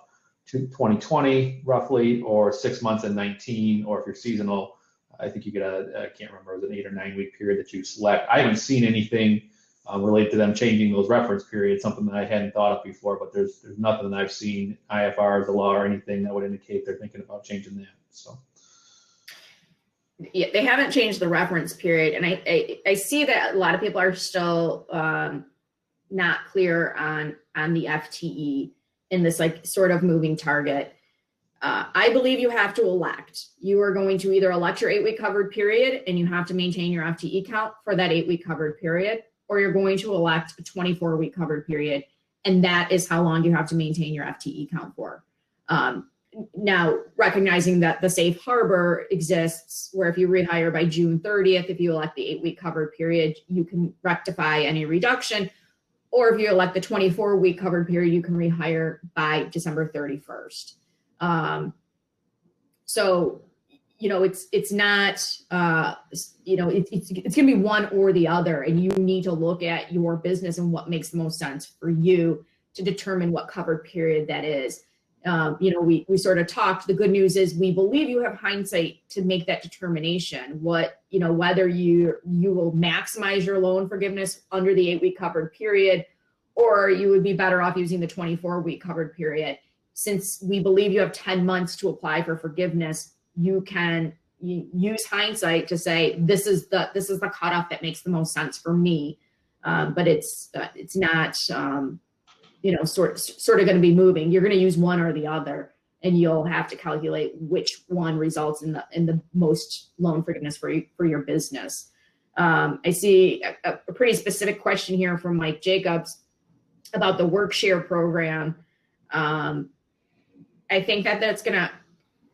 2020 roughly, or 6 months and 19, or if you're seasonal, I think you get I can't remember, it was an 8 or 9 week period that you select. I haven't seen anything related to them changing those reference periods, something that I hadn't thought of before, but there's nothing that I've seen, IFR, the law, or anything that would indicate they're thinking about changing that. So. Yeah, they haven't changed the reference period, and I see that a lot of people are still not clear on the FTE in this sort of moving target. I believe you have to elect. You are going to either elect your 8 week covered period and you have to maintain your FTE count for that 8 week covered period, or you're going to elect a 24 week covered period, and that is how long you have to maintain your FTE count for. Now, recognizing that the safe harbor exists where if you rehire by June 30th, if you elect the 8 week covered period, you can rectify any reduction. Or if you elect the 24 week covered period, you can rehire by December 31st. So, it's not, it's going to be one or the other, and you need to look at your business and what makes the most sense for you to determine what covered period that is. We sort of talked, the good news is we believe you have hindsight to make that determination, whether you will maximize your loan forgiveness under the 8 week covered period, or you would be better off using the 24 week covered period. Since we believe you have 10 months to apply for forgiveness, you can use hindsight to say, this is the cutoff that makes the most sense for me. But it's not, sort of going to be moving. You're going to use one or the other, and you'll have to calculate which one results in the most loan forgiveness for your business. I see a pretty specific question here from Mike Jacobs about the work share program. I think that's going to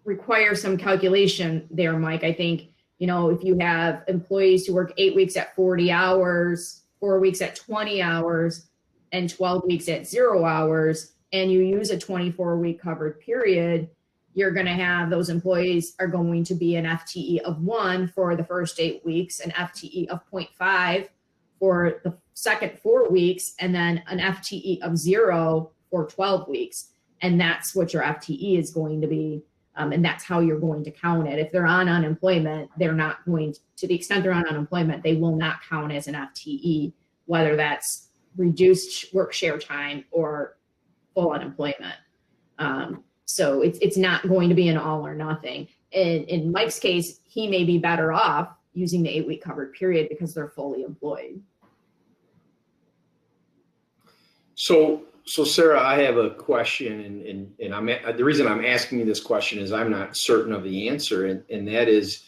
require some calculation there, Mike. I think, if you have employees who work 8 weeks at 40 hours, 4 weeks at 20 hours, and 12 weeks at 0 hours, and you use a 24 week covered period, you're going to have those employees are going to be an FTE of 1 for the first 8 weeks, an FTE of 0.5 for the second 4 weeks, and then an FTE of 0 for 12 weeks. And that's what your FTE is going to be And that's how you're going to count it. If they're on unemployment, they're not going to the extent they're on unemployment, they will not count as an FTE, whether that's reduced work share time or full unemployment. So it's not going to be an all or nothing. In Mike's case, he may be better off using the 8-week covered period because they're fully employed. So Sarah, I have a question, and the reason I'm asking you this question is I'm not certain of the answer, and that is,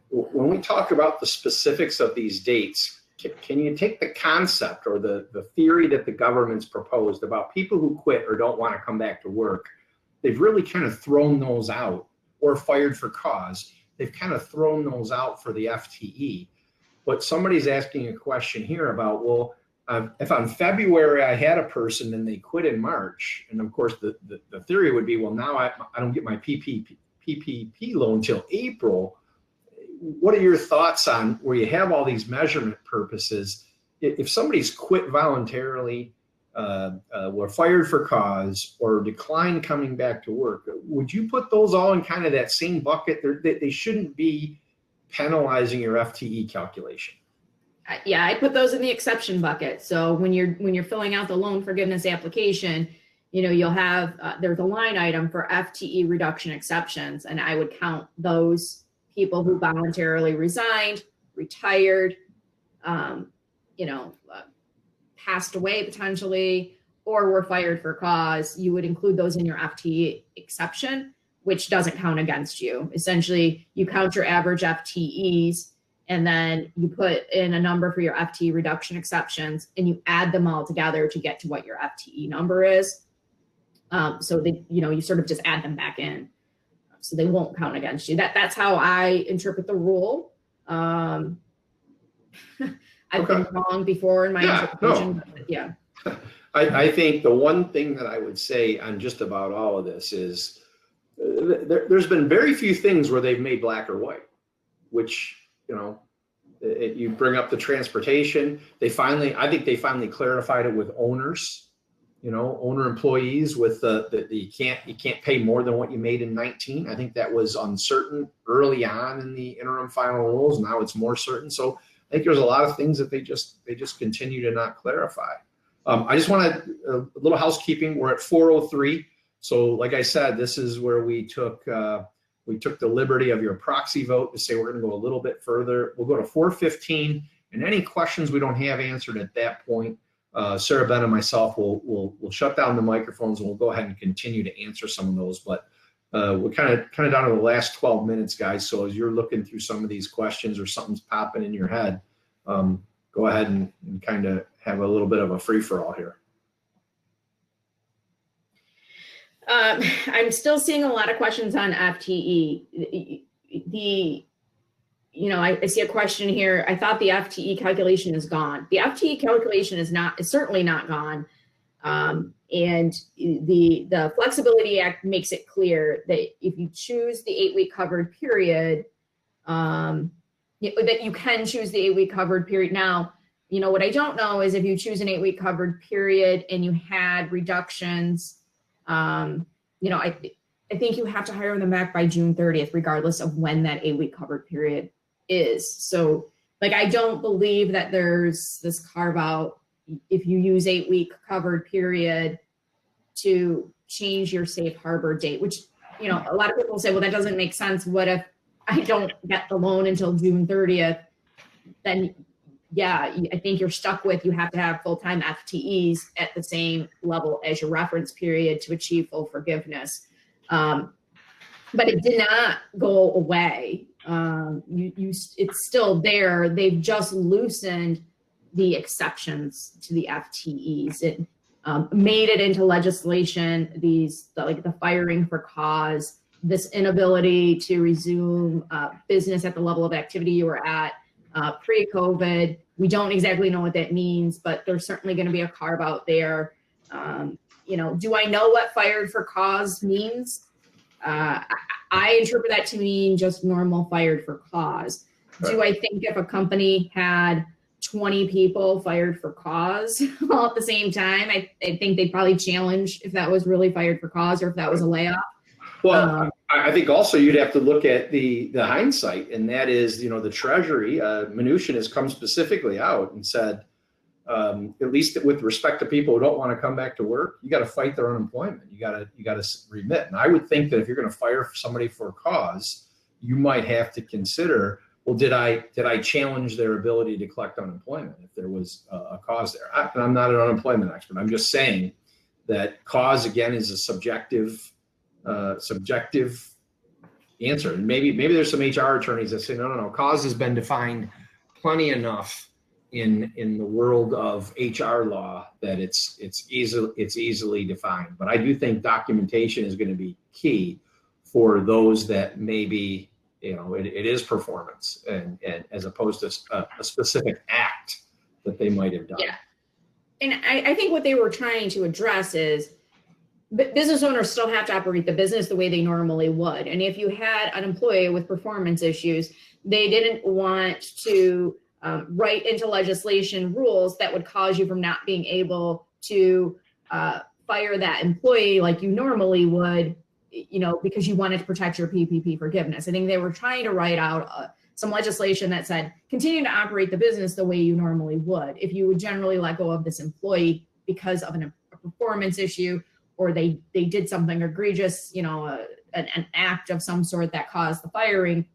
when we talk about the specifics of these dates, can you take the concept or the theory that the government's proposed about people who quit or don't want to come back to work? They've really kind of thrown those out, or fired for cause. They've kind of thrown those out for the FTE. But somebody's asking a question here about, well, if on February I had a person and they quit in March, and of course the theory would be, well, now I don't get my PPP loan till April. What are your thoughts on where you have all these measurement purposes? If somebody's quit voluntarily, were fired for cause, or declined coming back to work, would you put those all in kind of that same bucket? They shouldn't be penalizing your FTE calculation. Yeah, I put those in the exception bucket. So when you're filling out the loan forgiveness application, you'll have there's a line item for FTE reduction exceptions, and I would count those people who voluntarily resigned, retired, passed away potentially, or were fired for cause. You would include those in your FTE exception, which doesn't count against you. Essentially, you count your average FTEs, and then you put in a number for your FTE reduction exceptions, and you add them all together to get to what your FTE number is. So you sort of just add them back in, so they won't count against you. That's how I interpret the rule. I've been wrong before in my interpretation. But yeah. I think the one thing that I would say on just about all of this is there's been very few things where they've made black or white, which, you bring up the transportation. I think they finally clarified it with owners, owner employees with you can't pay more than what you made in 19. I think that was uncertain early on in the interim final rules. Now it's more certain. So I think there's a lot of things that they just continue to not clarify. I just wanted a little housekeeping. We're at 4:03. So like I said, this is where we took the liberty of your proxy vote to say we're going to go a little bit further. We'll go to 4:15, and any questions we don't have answered at that point, Sarah, Ben, and myself will shut down the microphones, and we'll go ahead and continue to answer some of those. But we're kind of down to the last 12 minutes, guys. So as you're looking through some of these questions or something's popping in your head, go ahead and kind of have a little bit of a free-for-all here. I'm still seeing a lot of questions on FTE. I see a question here. I thought the FTE calculation is gone. The FTE calculation is certainly not gone. And the Flexibility Act makes it clear that if you choose the 8-week covered period, that you can choose the 8-week covered period. Now, what I don't know is if you choose an 8-week covered period and you had reductions, I think you have to hire them back by June 30th, regardless of when that 8-week covered period is. So I don't believe that there's this carve out if you use 8-week covered period to change your safe harbor date, which, a lot of people say, well, that doesn't make sense. What if I don't get the loan until June 30th? Then yeah, I think you're stuck with, you have to have full-time FTEs at the same level as your reference period to achieve full forgiveness. But it did not go away. It's still there. They've just loosened the exceptions to the FTEs. It made it into legislation, the firing for cause, this inability to resume business at the level of activity you were at pre-COVID. We don't exactly know what that means, but there's certainly going to be a carve out there. Do I know what fired for cause means? I interpret that to mean just normal fired for cause. Right. Do I think if a company had 20 people fired for cause all at the same time, I think they'd probably challenge if that was really fired for cause or if that was a layoff. Well, I think also you'd have to look at the hindsight, and that is, the Treasury, Mnuchin has come specifically out and said, at least with respect to people who don't want to come back to work, you got to fight their unemployment. You got to remit. And I would think that if you're going to fire somebody for a cause, you might have to consider, well, did I challenge their ability to collect unemployment if there was a cause there? And I'm not an unemployment expert. I'm just saying that cause, again, is a subjective answer. And maybe there's some HR attorneys that say, no, cause has been defined plenty enough in the world of HR law that it's easily defined. But I do think documentation is going to be key for those that maybe, it is performance and as opposed to a specific act that they might have done. Yeah. And I think what they were trying to address is business owners still have to operate the business the way they normally would. And if you had an employee with performance issues, they didn't want to write into legislation rules that would cause you from not being able to fire that employee like you normally would, because you wanted to protect your PPP forgiveness. I think they were trying to write out some legislation that said, continue to operate the business the way you normally would. If you would generally let go of this employee because of a performance issue, or they did something egregious, an act of some sort that caused the firing,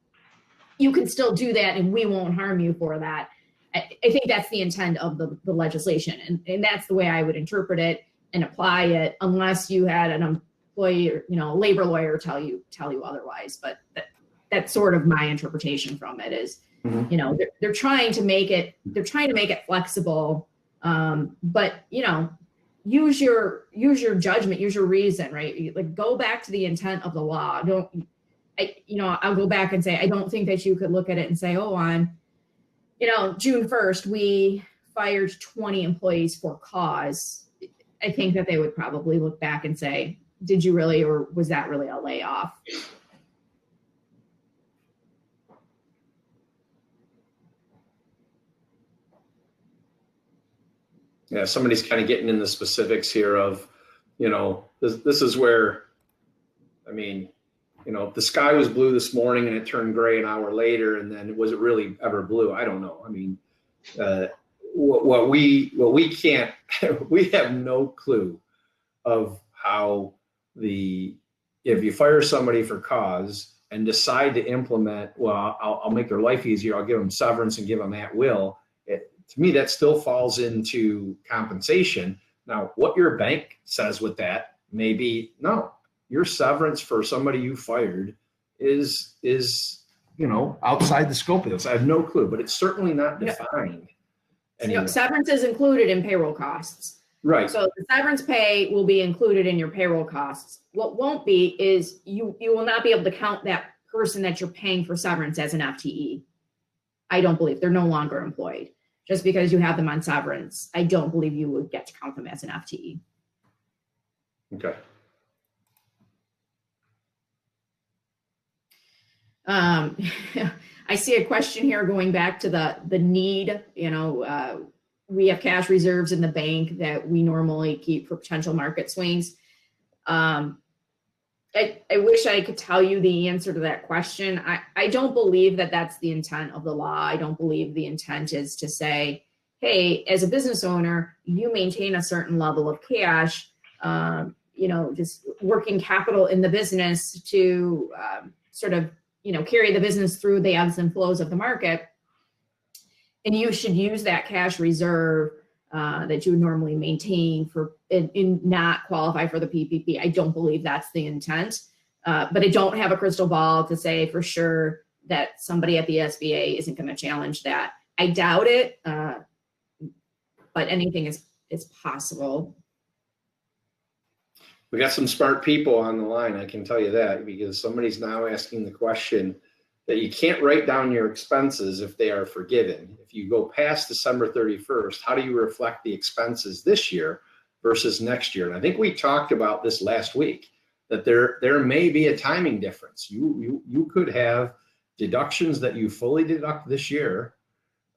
you can still do that and we won't harm you for that. I think that's the intent of the legislation. And that's the way I would interpret it and apply it, unless you had an employee or, labor lawyer tell you otherwise. But that's sort of my interpretation from it is, they're trying to make it flexible. But, use your judgment, use your reason, right? Like, go back to the intent of the law. I'll go back and say, I don't think that you could look at it and say, oh, on, June 1st, we fired 20 employees for cause. I think that they would probably look back and say, did you really, or was that really a layoff? Yeah, somebody's kind of getting in the specifics here of, this is where, if the sky was blue this morning and it turned gray an hour later, and then was it really ever blue? I don't know. What we can't, we have no clue of how if you fire somebody for cause and decide to implement, well, I'll make their life easier, I'll give them severance and give them at will. To me, that still falls into compensation. Now, what your bank says with that may be, no, your severance for somebody you fired is outside the scope of this. I have no clue, but it's certainly not defined. Severance is included in payroll costs. Right. So the severance pay will be included in your payroll costs. What won't be is you will not be able to count that person that you're paying for severance as an FTE. I don't believe they're no longer employed. Just because you have them on severance, I don't believe you would get to count them as an FTE. Okay. I see a question here going back to the need. We have cash reserves in the bank that we normally keep for potential market swings. I wish I could tell you the answer to that question. I don't believe that that's the intent of the law. I don't believe the intent is to say, hey, as a business owner, you maintain a certain level of cash, just working capital in the business to carry the business through the ebbs and flows of the market. And you should use that cash reserve that you would normally maintain for and not qualify for the PPP. I don't believe that's the intent, but I don't have a crystal ball to say for sure that somebody at the SBA isn't going to challenge that. I doubt it, but anything is possible. We got some smart people on the line, I can tell you that, because somebody's now asking the question that you can't write down your expenses if they are forgiven. If you go past December 31st, how do you reflect the expenses this year versus next year? And I think we talked about this last week, that there may be a timing difference. You could have deductions that you fully deduct this year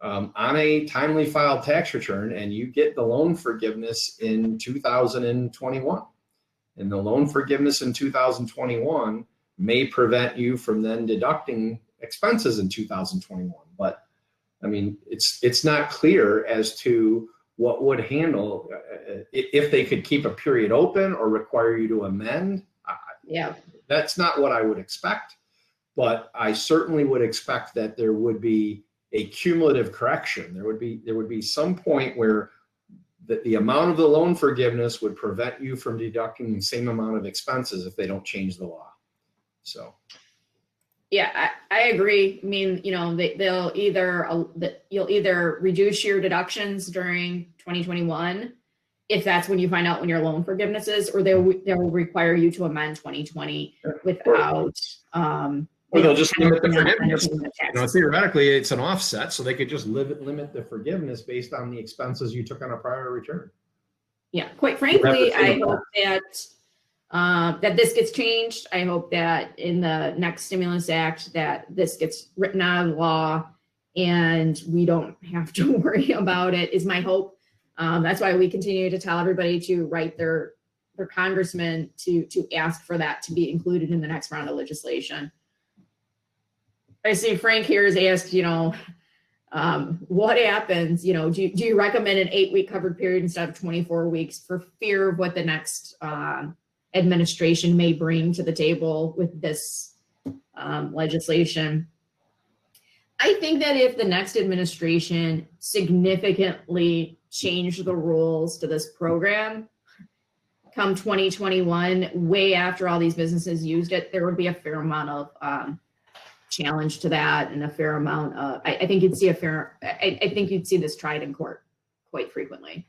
on a timely filed tax return, and you get the loan forgiveness in 2021. And the loan forgiveness in 2021 may prevent you from then deducting expenses in 2021. But I mean, it's not clear as to what would handle if they could keep a period open or require you to amend. Yeah. That's not what I would expect, but I certainly would expect that there would be a cumulative correction. There would be some point where the amount of the loan forgiveness would prevent you from deducting the same amount of expenses if they don't change the law. So. Yeah, I agree. I mean, you know, you'll either reduce your deductions during 2021, if that's when you find out when your loan forgiveness is, or they'll require you to amend 2020 without. Or they'll just limit the forgiveness. You know, theoretically, it's an offset, so they could just limit the forgiveness based on the expenses you took on a prior return. Yeah, quite frankly, I hope that this gets changed. I hope that in the next stimulus act that this gets written out of law and we don't have to worry about it, is my hope. That's why we continue to tell everybody to write their congressman to ask for that to be included in the next round of legislation. I see Frank here has asked, you know, what happens, you know, do you recommend an 8-week covered period instead of 24 weeks for fear of what the next administration may bring to the table with this legislation? I think that if the next administration significantly changed the rules to this program come 2021, way after all these businesses used it, there would be a fair amount of challenge to that, and a fair amount of, I think you'd see I think you'd see this tried in court quite frequently.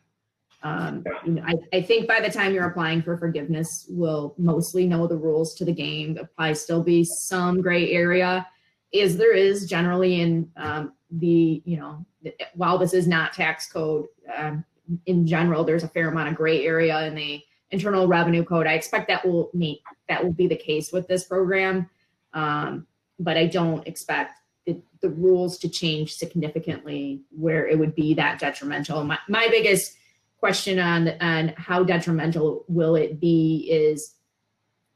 I think by the time you're applying for forgiveness, we'll mostly know the rules to the game. There'll probably still be some gray area, as there is generally in while this is not tax code, in general, there's a fair amount of gray area in the Internal Revenue Code. I expect that will be the case with this program. But I don't expect the rules to change significantly where it would be that detrimental. My biggest question on how detrimental will it be is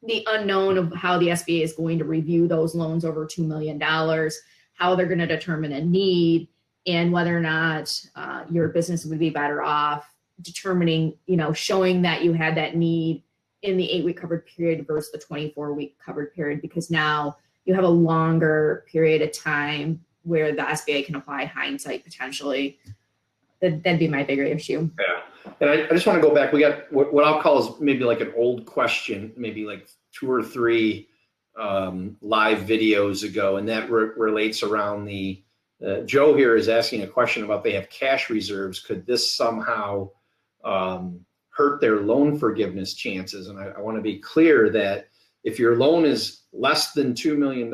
the unknown of how the SBA is going to review those loans over $2 million, how they're going to determine a need, and whether or not your business would be better off determining, you know, showing that you had that need in the 8-week covered period versus the 24-week covered period, because now you have a longer period of time where the SBA can apply hindsight potentially. That'd be my bigger issue. Yeah, and I just want to go back. We got what I'll call is maybe like an old question, maybe like 2 or 3 live videos ago, and that relates around the, Joe here is asking a question about they have cash reserves. Could this somehow hurt their loan forgiveness chances? And I want to be clear that if your loan is less than $2 million,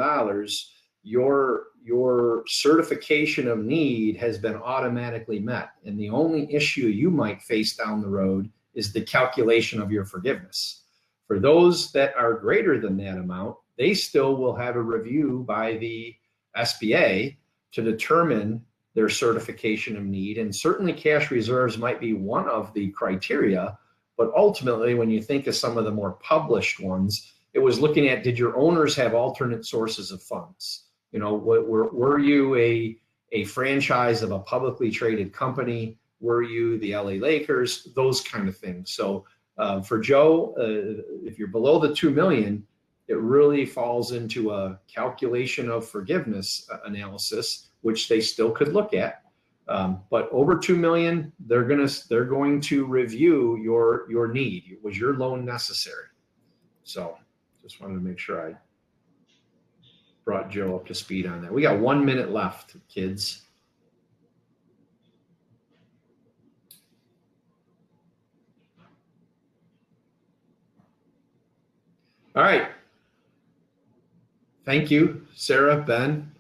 your certification of need has been automatically met. And the only issue you might face down the road is the calculation of your forgiveness. For those that are greater than that amount, they still will have a review by the SBA to determine their certification of need. And certainly cash reserves might be one of the criteria, but ultimately when you think of some of the more published ones, it was looking at, did your owners have alternate sources of funds? You know, were you a franchise of a publicly traded company? Were you the LA Lakers? Those kind of things. So for Joe, if you're below the 2 million, it really falls into a calculation of forgiveness analysis, which they still could look at. But over 2 million, they're going to review your need. Was your loan necessary? So just wanted to make sure I brought Joe up to speed on that. We got 1 minute left, kids. All right. Thank you, Sarah, Ben,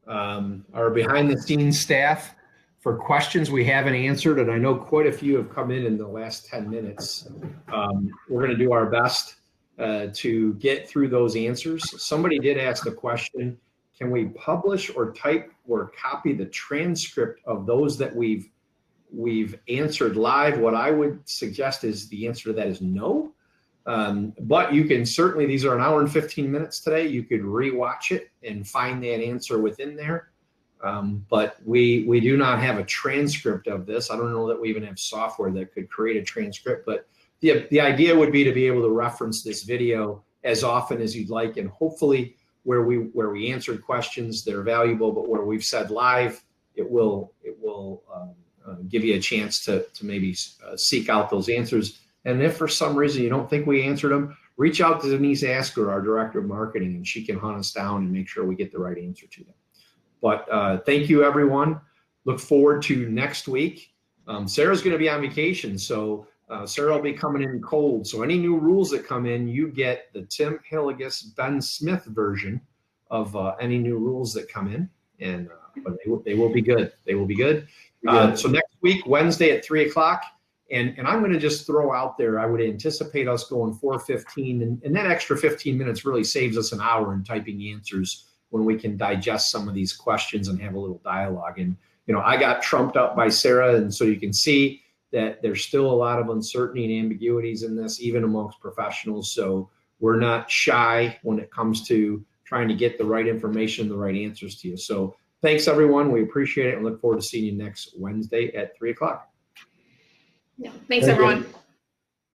our behind the scenes staff, for questions we haven't answered. And I know quite a few have come in the last 10 minutes. We're going to do our best to get through those answers. Somebody did ask the question, can we publish or type or copy the transcript of those that we've answered live? What I would suggest is the answer to that is no. But you can certainly, these are an hour and 15 minutes today. You could rewatch it and find that answer within there. But we do not have a transcript of this. I don't know that we even have software that could create a transcript, but the idea would be to be able to reference this video as often as you'd like, and hopefully where we answered questions that are valuable, but where we've said live, it will give you a chance to maybe seek out those answers. And if for some reason you don't think we answered them, reach out to Denise Asker, our director of marketing, and she can hunt us down and make sure we get the right answer to them. But thank you, everyone. Look forward to next week. Sarah's going to be on vacation, so Sarah will be coming in cold. So any new rules that come in, you get the Tim Hilligus, Ben Smith version of any new rules that come in, and but they will be good. They will be good. So next week, Wednesday at 3 o'clock. And I'm going to just throw out there, I would anticipate us going 4:15, and that extra 15 minutes really saves us an hour in typing answers when we can digest some of these questions and have a little dialogue. And, you know, I got trumped up by Sarah, and so you can see that there's still a lot of uncertainty and ambiguities in this, even amongst professionals. So we're not shy when it comes to trying to get the right information, the right answers to you. So thanks, everyone. We appreciate it and look forward to seeing you next Wednesday at 3 o'clock. Yeah. Thanks, everyone.